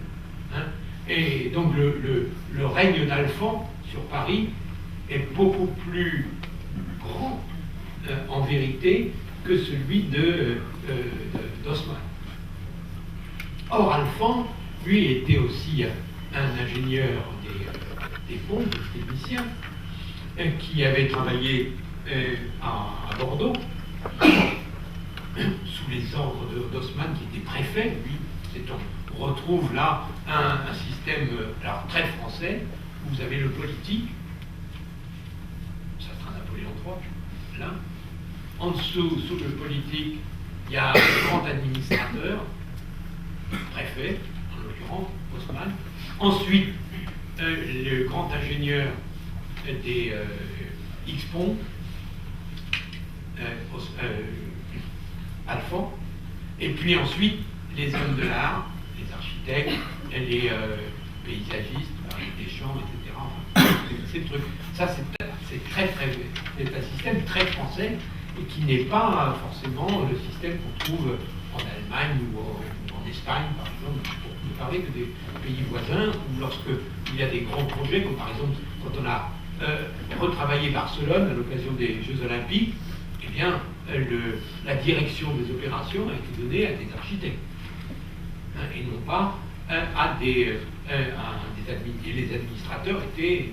Hein. Et donc le règne d'Alphand sur Paris est beaucoup plus grand en vérité que celui d'Haussmann. Or, Alphand, lui, était aussi un ingénieur des ponts, des technicien, qui avait travaillé à Bordeaux, sous les ordres d'Haussmann, qui était préfet. Lui, on retrouve là un système alors, très français, où vous avez le politique, ça sera Napoléon III, là. En dessous, sous le politique, il y a le grand administrateur, préfet, en l'occurrence, Haussmann. Ensuite, le grand ingénieur des X-Ponts, Alphand. Et puis ensuite, les hommes de l'art, les architectes, les paysagistes, les Deschamps, etc. Enfin, ces trucs. Ça, c'est un système très français et qui n'est pas forcément le système qu'on trouve en Allemagne ou en Espagne, par exemple, pour ne parler que des pays voisins, ou lorsqu'il y a des grands projets, comme par exemple quand on a retravaillé Barcelone à l'occasion des Jeux Olympiques, eh bien, la direction des opérations a été donnée à des architectes, hein, et non pas à des les administrateurs étaient,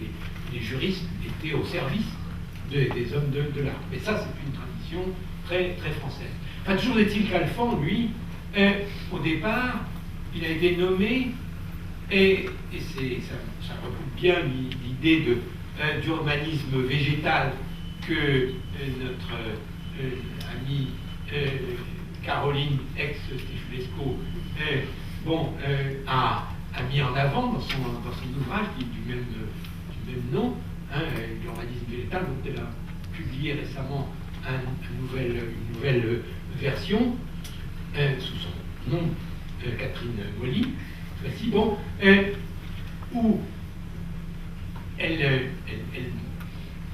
les juristes étaient au service des hommes de l'art. Mais ça, c'est une tradition très, très française. Enfin, toujours est-il qu'Alphand, lui, au départ, il a été nommé, et ça recoupe bien l'idée d'urbanisme végétal que notre amie Caroline ex-Stiflesco a mis en avant dans son ouvrage qui est du même nom, hein, l'urbanisme végétal, dont elle a publié récemment une nouvelle version sous son nom, Catherine Molly, voici, bon, où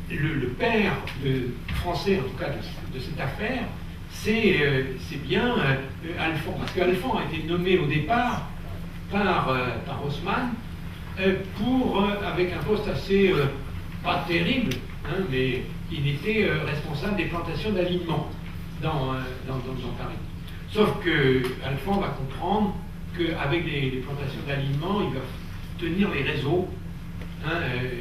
le père français, en tout cas, de cette affaire, c'est bien Alphand, parce qu'Alphand a été nommé au départ par Haussmann avec un poste assez pas terrible, hein, mais il était responsable des plantations d'alignement dans Paris. Sauf que Alphand va comprendre qu'avec les plantations d'alignement, il va tenir les réseaux, hein,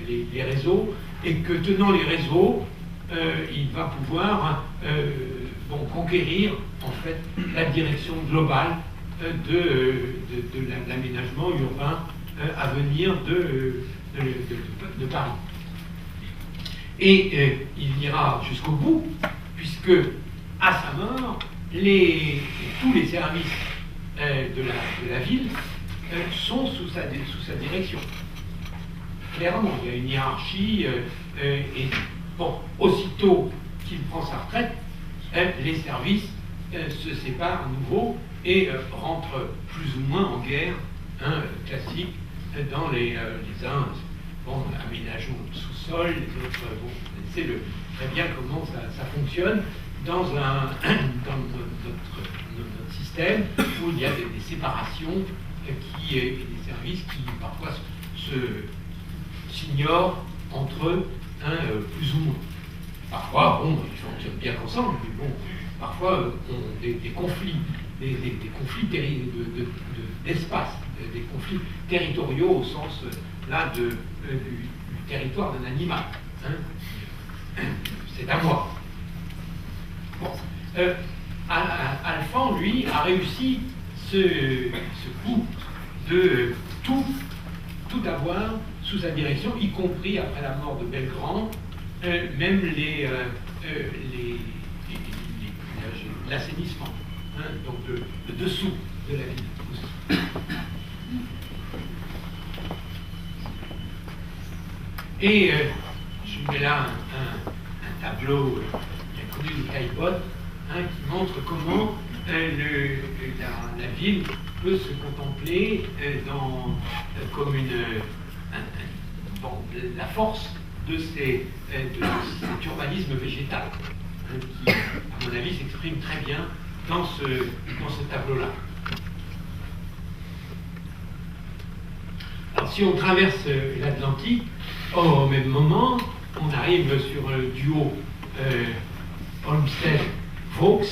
les réseaux, et que tenant les réseaux, il va pouvoir conquérir en fait la direction globale de l'aménagement urbain à venir de Paris. Et il ira jusqu'au bout, puisque à sa mort, tous les services de la ville sont sous sa direction. Clairement, il y a une hiérarchie, et bon, aussitôt qu'il prend sa retraite, les services se séparent à nouveau et rentrent plus ou moins en guerre, hein, classique, dans les uns, aménageons le sous-sol, les autres, vous connaissez très bien comment ça fonctionne dans notre système où il y a des séparations et des services qui parfois s'ignorent entre eux, hein, plus ou moins. Parfois, ils fonctionnent bien ensemble, mais bon, parfois, des conflits, des conflits d'espace, des conflits territoriaux au sens, là, du territoire d'un animal. Hein. C'est à moi. Bon. Alphand, lui, a réussi ce coup de tout avoir sous sa direction, y compris après la mort de Belgrand, même l'assainissement, hein, donc le dessous de la ville aussi. Et je mets là un tableau bien connu de Caillebotte, hein, qui montre comment la ville peut se contempler comme la force de cet urbanisme végétal, hein, qui, à mon avis, s'exprime très bien dans ce tableau-là. Alors, si on traverse l'Atlantique, au même moment, on arrive sur le duo Olmsted-Vaux.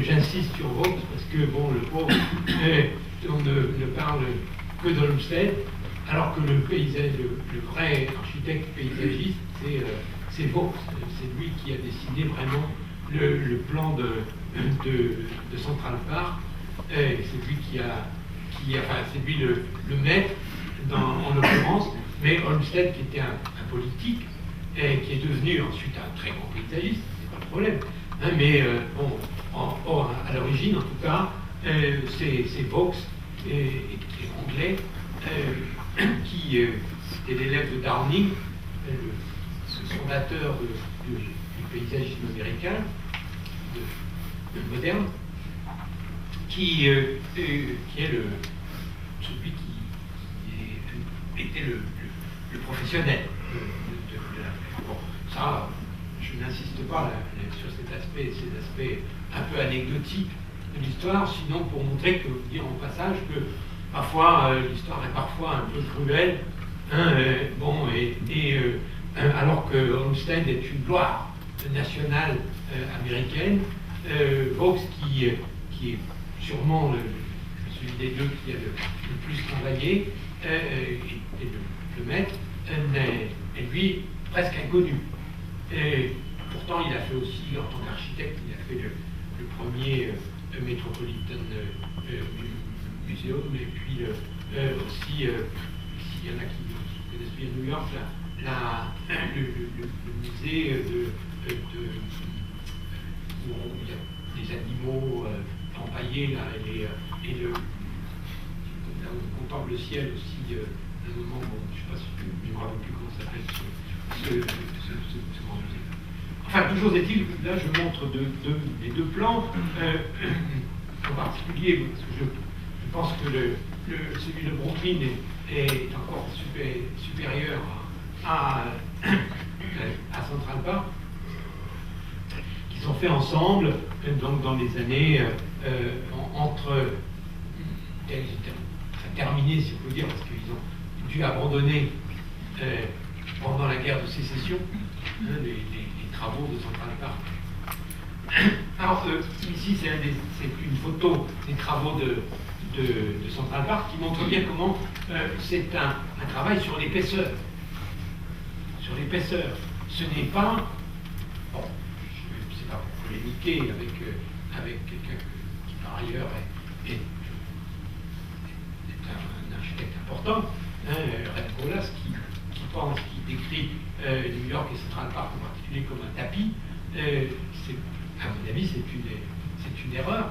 J'insiste sur Vaux parce que, bon, le pauvre, on ne parle que d'Olmsted, alors que le vrai architecte paysagiste, c'est Vaux. C'est lui qui a dessiné vraiment le plan de Central Park. C'est lui c'est lui le maître, en l'occurrence, mais Olmsted, qui était un politique, et qui est devenu ensuite un très grand paysagiste, c'est pas le problème. Hein, mais à l'origine, en tout cas, c'est Vaux, qui est anglais, qui était l'élève de Downing, le fondateur du paysagisme américain, moderne, qui est celui qui était le professionnel de la. Bon, ça, je n'insiste pas sur ces aspects un peu anecdotiques de l'histoire, sinon pour montrer que, dire en passage, que parfois l'histoire est parfois un peu cruelle, hein, alors que Olmsted est une gloire nationale américaine, Vaux, qui est sûrement celui des deux qui a le plus travaillé, et le maître, est lui presque inconnu. Et pourtant, il a fait aussi, en tant qu'architecte, il a fait le premier Metropolitan Museum, et puis aussi, s'il y en a qui connaissent bien New York, le musée où il y a des animaux empaillés, là, et là où on contemple le ciel aussi, un moment, bon, je ne sais pas si je ne me rappelle plus comment ça s'appelle ce grand musée. Enfin, toujours est-il, là je montre les deux plans, en particulier, parce que je pense que celui de Brooklyn est encore supérieur à Central Park, qui sont faits ensemble, donc dans les années entre terminés, si on peut dire, parce qu'ils ont dû abandonner pendant la guerre de sécession les travaux de Central Park. Alors ici c'est une photo des travaux de Central Park qui montre bien comment c'est un travail sur l'épaisseur. Sur l'épaisseur. Ce n'est pas, bon, je ne sais pas pour polémiquer avec quelqu'un qui par ailleurs est un architecte important, hein, Red Koolhaas, qui décrit New York et Central Park en particulier comme un tapis, à mon avis, c'est une erreur,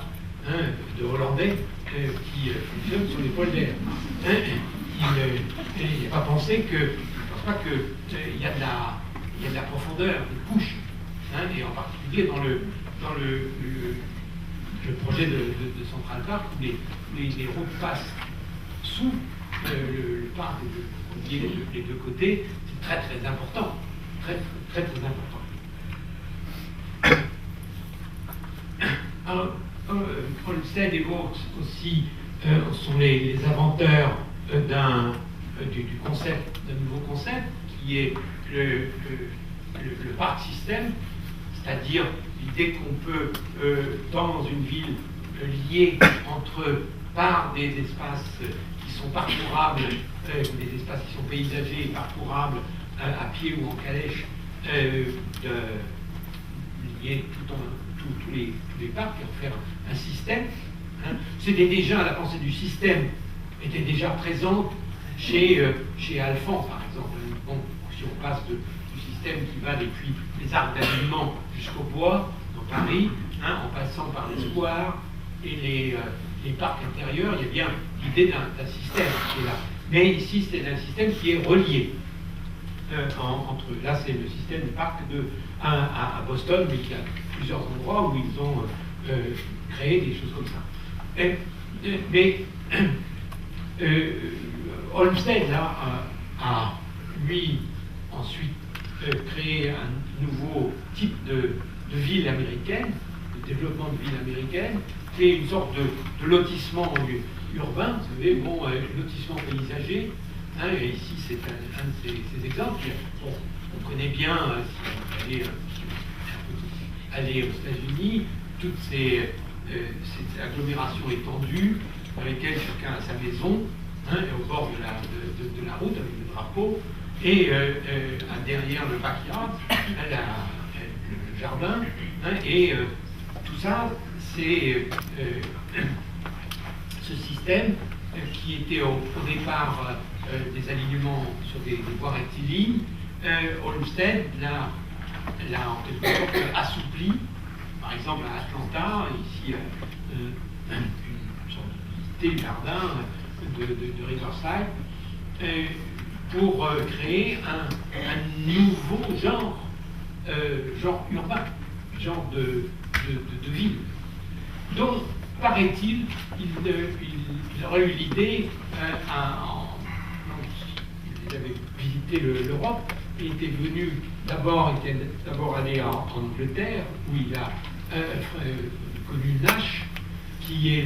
hein, de Hollandais qui fonctionne sur l'épaule d'air. Hein, il n'a pas pensé que, je ne pense pas qu'il y a de la profondeur, des couches, hein, et en particulier dans le projet de Central Park, où les routes passent sous le parc les deux côtés, c'est très très important. Très très très important. Alors, Olmsted et Vaux aussi sont les inventeurs du concept, d'un nouveau concept, qui est le park system, c'est-à-dire l'idée qu'on peut, dans une ville, lier entre eux par des espaces qui sont parcourables, des espaces qui sont paysagers et parcourables à pied ou en calèche, lier tous les parcs et en faire un système. Hein. C'était déjà, la pensée du système était déjà présente chez Alphand, par exemple. Bon, si on passe du système qui va depuis les arcs d'alignement jusqu'au bois, dans Paris, en passant par les squares et les parcs intérieurs. Il y a bien l'idée d'un système qui est là. Mais ici, c'est un système qui est relié entre eux. Là, c'est le système des parcs à Boston, mais qui a plusieurs endroits où ils ont créé des choses comme ça. Mais Olmsted, là, a lui ensuite créé un nouveau type de ville américaine, de développement de ville américaine, qui est une sorte de lotissement urbain, vous savez, lotissement paysager. Et ici, c'est un de ces exemples. Bon, on connaît bien, si vous allez aux États-Unis, toutes ces agglomérations étendues, dans lesquelles chacun a sa maison, au bord de la route, avec le drapeau, et derrière le backyard, le jardin, et tout ça, c'est ce système qui était au départ des alignements sur des voies rectilignes. Olmsted l'a en quelque sorte assoupli. Par exemple à Atlanta, ici une sorte de jardin de Riverside, pour créer un nouveau genre urbain, genre de ville. Donc, paraît-il, il aurait eu l'idée, il avait visité l'Europe, et était venu d'abord allé en Angleterre, où il a connu Nash, qui est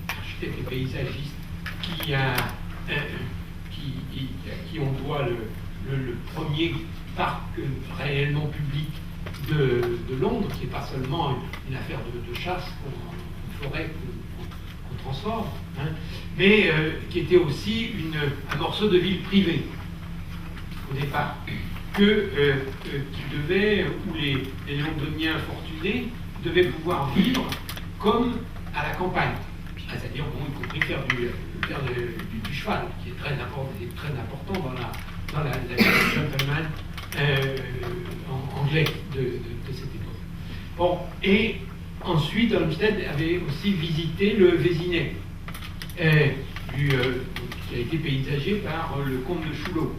l'architecte et paysagiste, qui on doit le premier parc réellement public de Londres, qui n'est pas seulement une affaire de chasse, une forêt qu'on transforme, mais qui était aussi un morceau de ville privée au départ, où les Londoniens fortunés devaient pouvoir vivre comme à la campagne. C'est-à-dire, y compris faire du cheval, qui est très important dans la vie gentleman anglais de cette époque. Bon, et ensuite, Olmsted avait aussi visité le Vésinet, qui a été paysagé par le comte de Chouleau.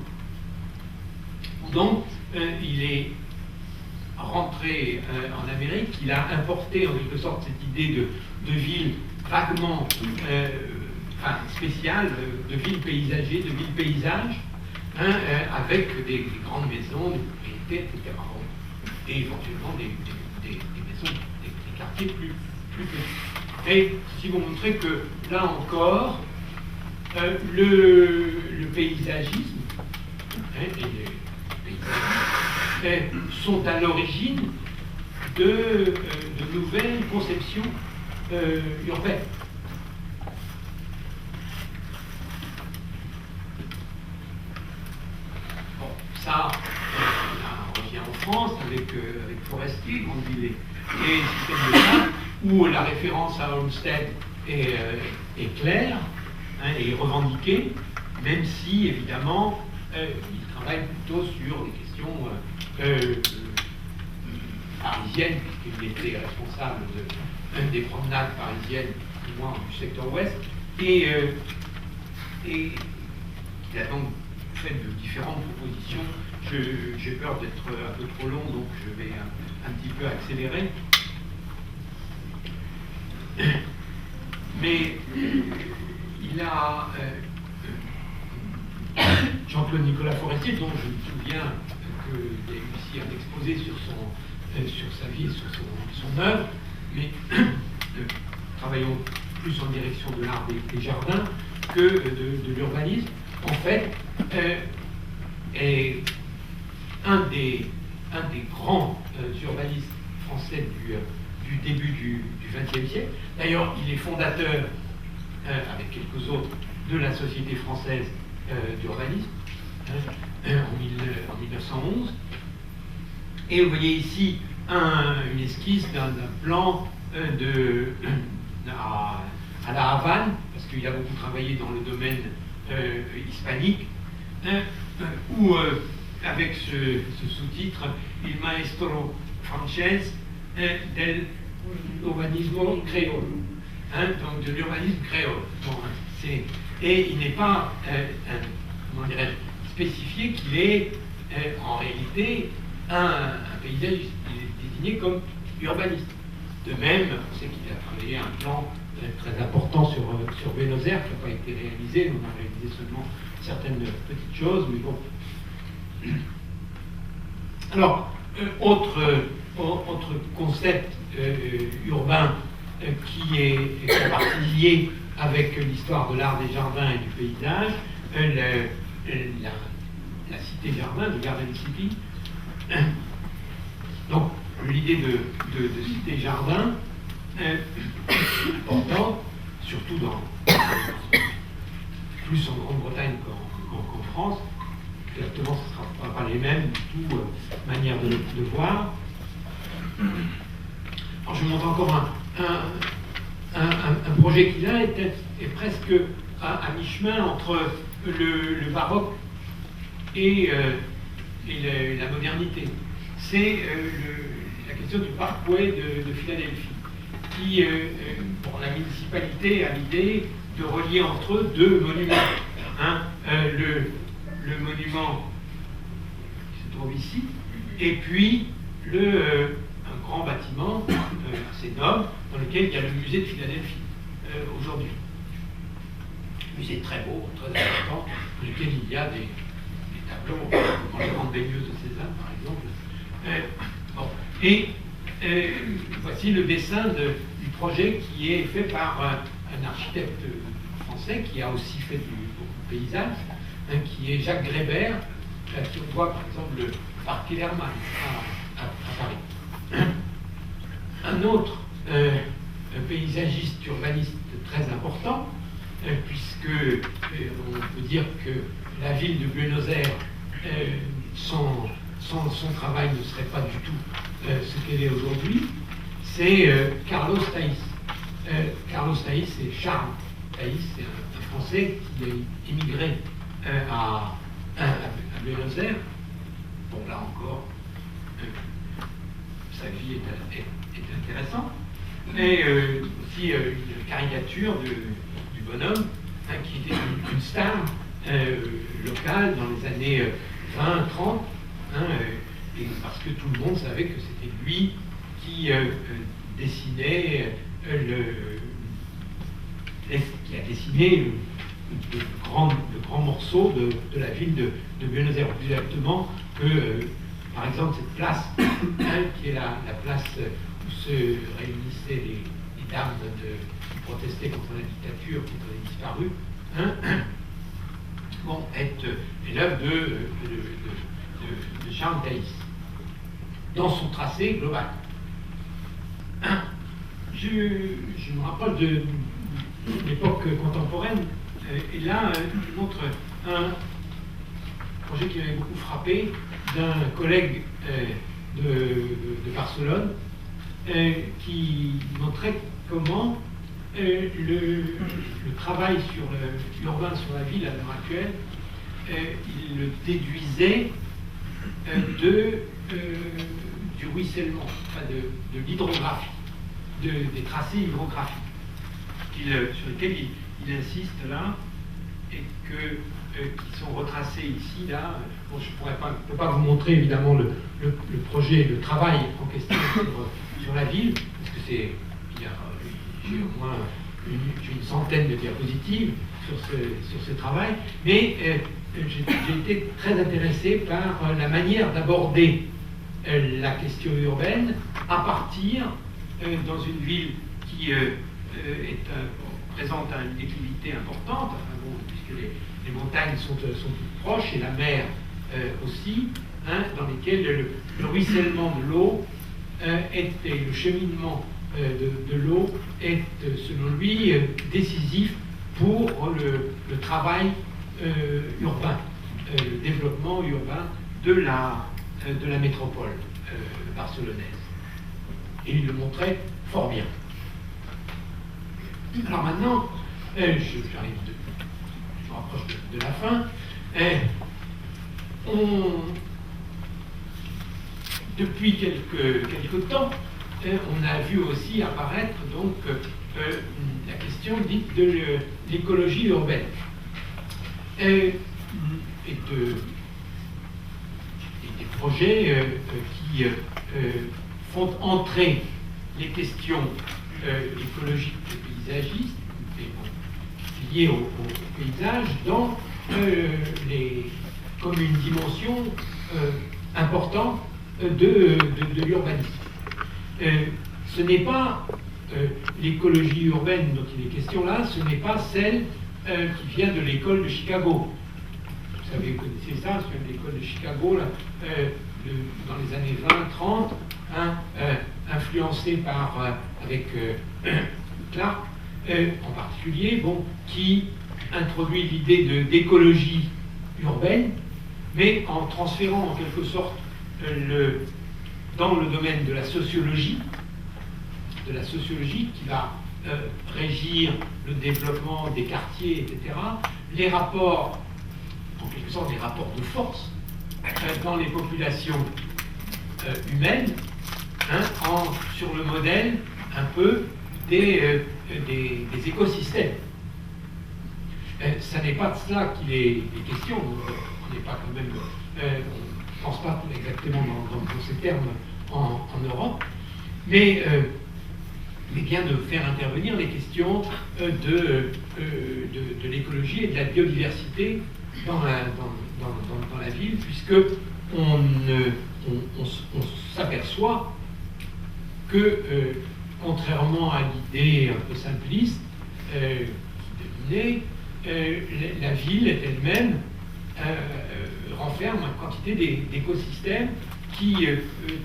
Donc, il est rentré en Amérique, il a importé en quelque sorte cette idée de ville vaguement spéciale, de ville paysagée, de ville paysage, avec des grandes maisons, des propriétés, etc. Et éventuellement des maisons, des quartiers plus petits. Et si vous montrez que là encore, le paysagisme et les paysagistes sont à l'origine de nouvelles conceptions urbaines. Bon, ça, on revient en France avec Forestier, Grande Ville et système de ça, où la référence à Olmsted est claire et revendiquée, même si, évidemment, il travaille plutôt sur des questions parisiennes, puisqu'il était responsable des promenades parisiennes, du moins du secteur ouest, et il a donc fait de différentes propositions. J'ai peur d'être un peu trop long, donc je vais un petit peu accélérer. Mais il a Jean-Claude Nicolas Forestier, dont je me souviens qu'il a réussi à l'exposer sur sa vie et sur son œuvre, mais travaillons plus en direction de l'art des jardins que de l'urbanisme, en fait, est un des grands urbanistes français du début du XXe siècle. D'ailleurs, il est fondateur, avec quelques autres, de la Société française d'urbanisme en 1911. Et vous voyez ici une esquisse d'un plan à la Havane, parce qu'il a beaucoup travaillé dans le domaine hispanique, où avec ce sous-titre Il maestro francese del urbanismo créole, donc de l'urbanisme créole. Bon, et il n'est pas, comment dirais-je, spécifié qu'il est en réalité un paysagiste. Il est désigné comme urbaniste. De même, on sait qu'il a travaillé un plan très important sur Buenos Aires qui n'a pas été réalisé. On a réalisé seulement certaines petites choses, mais bon. Alors, autre concept urbain qui est en partie lié avec l'histoire de l'art des jardins et du paysage, la cité-jardin, de Garden City. Donc, l'idée de cité-jardin importante, surtout plus en Grande-Bretagne qu'en France. Exactement, ce ne sera pas les mêmes du tout, manière de voir. Alors, je montre encore un projet qui là est presque à mi-chemin entre le baroque et la modernité. C'est la question du Parkway de Philadelphie, qui, pour la municipalité, a l'idée de relier entre eux deux monuments. Le monument qui se trouve ici, et puis un grand bâtiment assez noble dans lequel il y a le musée de Philadelphie aujourd'hui. Musée très beau, très important, dans lequel il y a des tableaux dans les grandes baigneuses de Cézanne, par exemple. Bon. Et voici le dessin du projet qui est fait par un architecte français qui a aussi fait beaucoup de paysages, qui est Jacques Grébert, qui on voit par exemple le parc Kellermann à Paris. Un autre paysagiste urbaniste très important, puisque on peut dire que la ville de Buenos Aires, son travail ne serait pas du tout ce qu'elle est aujourd'hui, c'est Carlos Thaïs. Carlos Thaïs, c'est Charles Thaïs, c'est un Français qui a immigré à Buenos Aires. Bon, là encore, sa vie est intéressante. Mais aussi une caricature du bonhomme, qui était une star locale dans les années 20, 30, et parce que tout le monde savait que c'était lui qui dessinait qui a dessiné de grands morceaux de la ville de Buenos Aires, plus exactement que, par exemple, cette place, qui est la place où se réunissaient les dames qui protestaient contre la dictature, qui avait disparu, bon, est l'œuvre de Charles Thaïs, dans son tracé global. Je me rapproche de l'époque contemporaine, et là, je montre un projet qui m'avait beaucoup frappé d'un collègue de Barcelone, qui montrait comment le travail sur l'urbain, sur la ville à l'heure actuelle, il le déduisait du ruissellement, enfin de l'hydrographie, des tracés hydrographiques sur lesquels il insiste là, et qui sont retracés ici, là. Bon, je ne peux pas vous montrer évidemment le projet, le travail en question sur la ville, parce que j'ai au moins une centaine de diapositives sur ce travail, mais j'ai été très intéressé par la manière d'aborder la question urbaine à partir, dans une ville qui présente une déclivité importante, enfin bon, puisque les montagnes sont toutes proches, et la mer aussi, dans lesquelles le ruissellement de l'eau et le cheminement de l'eau est, selon lui, décisif pour le travail urbain, le développement urbain de la métropole barcelonaise. Et il le montrait fort bien. Alors maintenant, je me rapproche de la fin. depuis quelque temps, on a vu aussi apparaître donc la question dite de l'écologie urbaine et des projets qui font entrer les questions écologiques et paysagistes liées au paysage dans comme une dimension importante de l'urbanisme. Ce n'est pas l'écologie urbaine dont il est question là, ce n'est pas celle qui vient de l'école de Chicago. Vous savez, vous connaissez ça, c'est l'école de Chicago, là, dans les années 20-30, hein, influencée par, avec Clark en particulier, bon, qui introduit l'idée d'écologie urbaine, mais en transférant en quelque sorte dans le domaine de la sociologie qui va régir le développement des quartiers, etc., les rapports, en quelque sorte des rapports de force dans les populations humaines, hein, sur le modèle un peu des écosystèmes. Ça n'est pas de cela qu'il est question, on n'est pas quand même, on ne pense pas exactement dans ces termes en Europe, mais bien de faire intervenir les questions de l'écologie et de la biodiversité dans la ville, puisque on s'aperçoit que, contrairement à l'idée un peu simpliste qui dominait, la ville elle-même renferme une quantité d'écosystèmes qui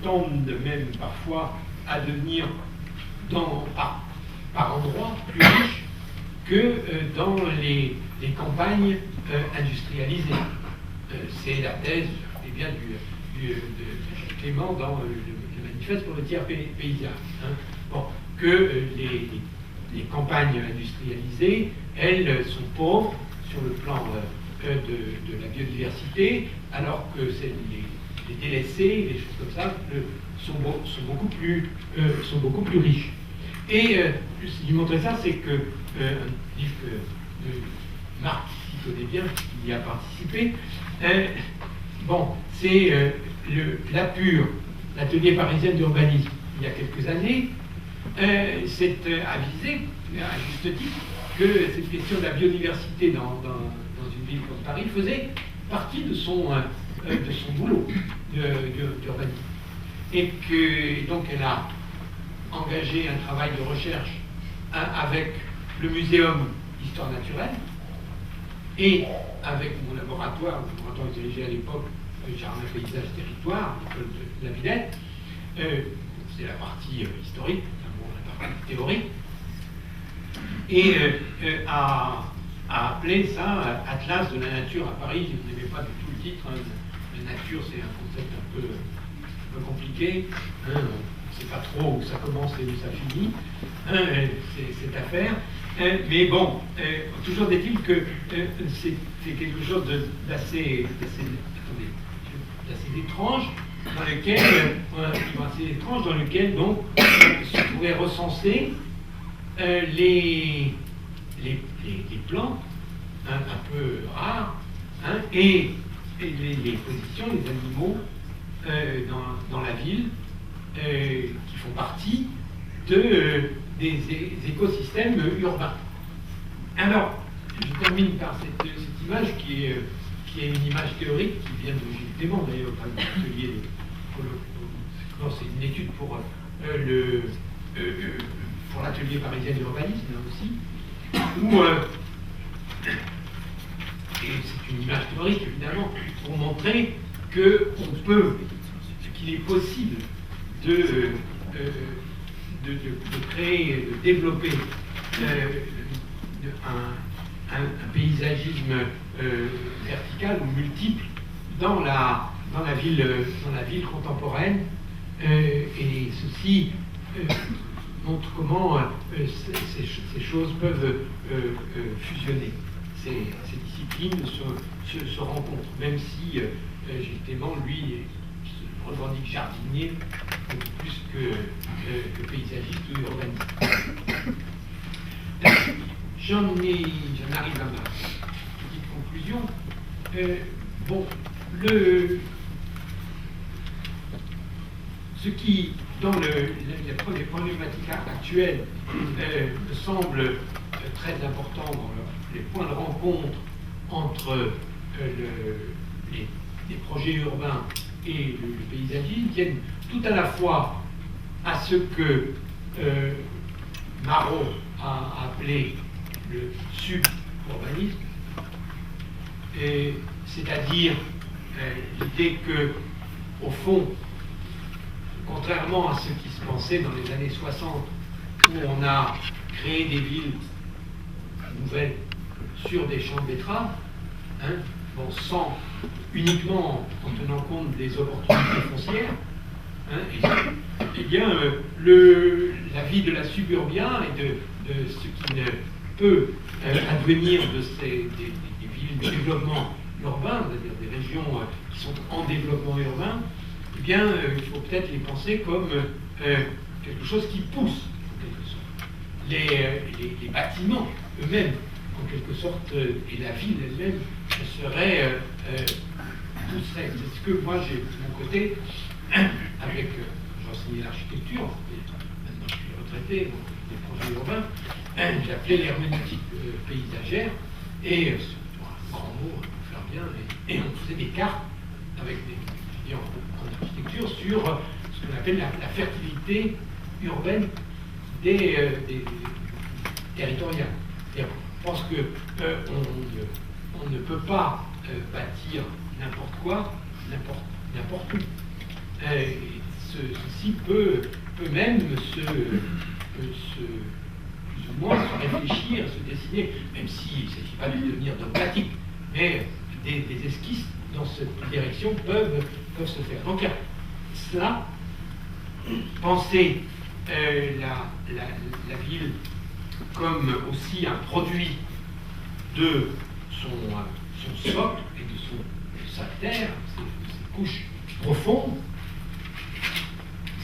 tendent même parfois à devenir par endroits plus riches que dans les campagnes industrialisées. C'est la thèse bien de Clément dans le manifeste pour le tiers paysage. Hein. Bon, que les campagnes industrialisées, elles sont pauvres sur le plan de la biodiversité, alors que les délaissés, les choses comme ça, sont beaucoup plus riches. Et si je montrais ça, c'est que un livre que Marc connaît bien, il y a participé. Bon, c'est l'APUR, l'Atelier parisien d'urbanisme, il y a quelques années, s'est avisé, à juste titre, que cette question de la biodiversité dans une ville comme Paris faisait partie de son boulot d'urbanisme. Et que donc elle a engagé un travail de recherche avec le Muséum d'histoire naturelle et avec mon laboratoire que j'ai dirigé à l'époque, Jardin Paysage Territoire, l'école de la Villette. C'est la partie historique, la partie théorique, et a appelé ça Atlas de la nature à Paris. Je n'aimais pas du tout le titre. Hein. La nature, c'est un concept un peu compliqué. Hein. On ne sait pas trop où ça commence et où ça finit, hein, cette affaire. Mais bon, toujours est-il que c'est quelque chose d'assez étrange, dans lequel donc se pourraient recenser les plantes un peu rares, hein, et les positions des animaux dans la ville qui font partie des écosystèmes urbains. Alors, je termine par cette image qui est une image théorique qui vient de Gilles Clément, d'ailleurs, par l'atelier. C'est une étude pour l'atelier parisien d'urbanisme, là aussi, où et c'est une image théorique, évidemment, pour montrer qu'il est possible de créer, de développer un paysagisme vertical ou multiple dans la ville contemporaine, et ceci montre comment ces choses peuvent fusionner. Ces disciplines se rencontrent, même si Gilles Clément, lui, se revendique jardinier. désigner beaucoup plus que paysagiste ou urbaniste. J'en arrive à ma petite conclusion. Bon, ce qui, dans les problématiques actuelles, me semble très important dans les points de rencontre entre les projets urbains et le paysagisme, tiennent tout à la fois à ce que Marot a appelé le suburbanisme, c'est-à-dire l'idée que, au fond, contrairement à ce qui se pensait dans les années 60, où on a créé des villes nouvelles sur des champs de betteraves, bon, sans uniquement en tenant compte des opportunités foncières, eh bien, la vie de la suburbia et de ce qui ne peut advenir des villes de développement urbain, c'est-à-dire des régions qui sont en développement urbain, eh bien, il faut peut-être les penser comme quelque chose qui pousse, en quelque sorte. Les bâtiments eux-mêmes, en quelque sorte, et la ville elle-même, pousserait. C'est ce que moi, j'ai, de mon côté, avec, j'ai enseigné l'architecture, maintenant je suis retraité, donc des projets urbains, j'ai appelé l'herméneutique paysagère, et c'est un grand mot, pour faire bien, et on faisait des cartes avec des étudiants en architecture sur ce qu'on appelle la fertilité urbaine des territoriales. Et je pense qu'on ne peut pas bâtir n'importe quoi, n'importe où. Ceci peut même plus ou moins se réfléchir, se dessiner, même s'il ne s'agit pas de devenir dogmatique, mais des esquisses dans cette direction peuvent se faire. Donc cela, penser la ville comme aussi un produit de son socle et de sa terre, ses couches profondes,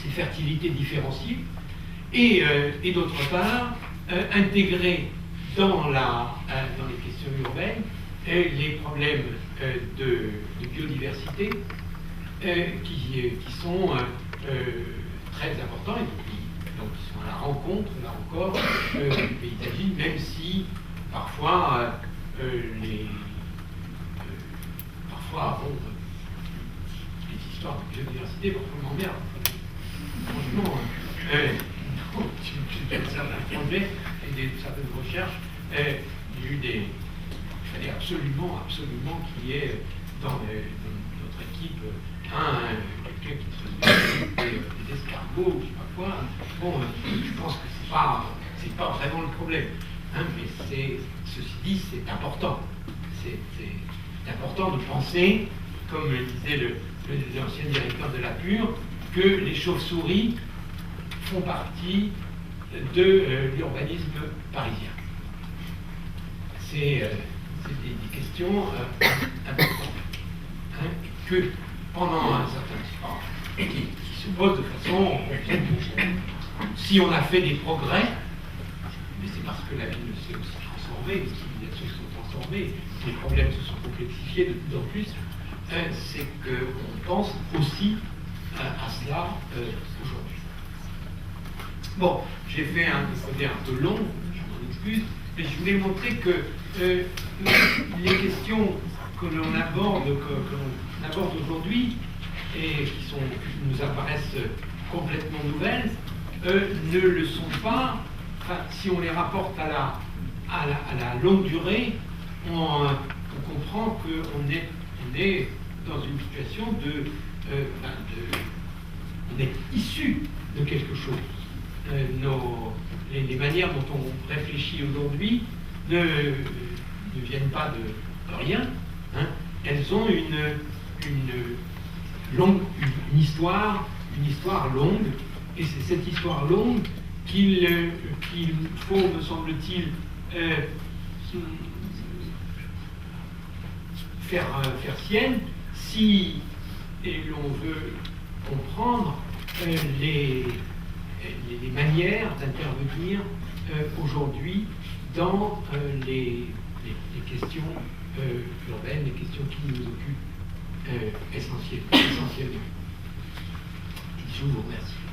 ses fertilités différenciées, et d'autre part, intégrer dans les questions urbaines les problèmes de biodiversité qui sont très importants et donc qui sont à la rencontre, là encore, du paysagisme, même si parfois bon, les histoires de biodiversité parfois m'emmerdent. Franchement, j'ai fait certains projets et certaines recherches, il y a eu il fallait absolument qu'il y ait dans notre équipe quelqu'un qui traite des escargots, je sais pas quoi. Bon, je pense que c'est pas vraiment le problème. Mais ceci dit, c'est important. C'est important de penser, comme le disait l'ancien directeur de la Pure, que les chauves-souris font partie de l'urbanisme parisien. C'est des questions importantes, que pendant un certain temps, qui se posent de façon si on a fait des progrès, mais c'est parce que la ville s'est aussi transformée, les civilisations se sont transformées, les problèmes se sont complexifiés de plus en plus, c'est qu'on pense aussi à cela aujourd'hui. Bon, j'ai fait un exposé un peu long, je m'en excuse, mais je voulais montrer que les questions que l'on aborde aujourd'hui, et qui nous apparaissent complètement nouvelles, ne le sont pas. Enfin, si on les rapporte à la longue durée, on comprend qu'on est dans une situation on est issu de quelque chose. Les manières dont on réfléchit aujourd'hui ne viennent pas de rien. Elles ont une histoire longue, et c'est cette histoire longue qu'il faut, me semble-t-il, faire sienne si l'on veut comprendre les manières d'intervenir aujourd'hui dans les questions urbaines, les questions qui nous occupent essentiellement. Je vous remercie.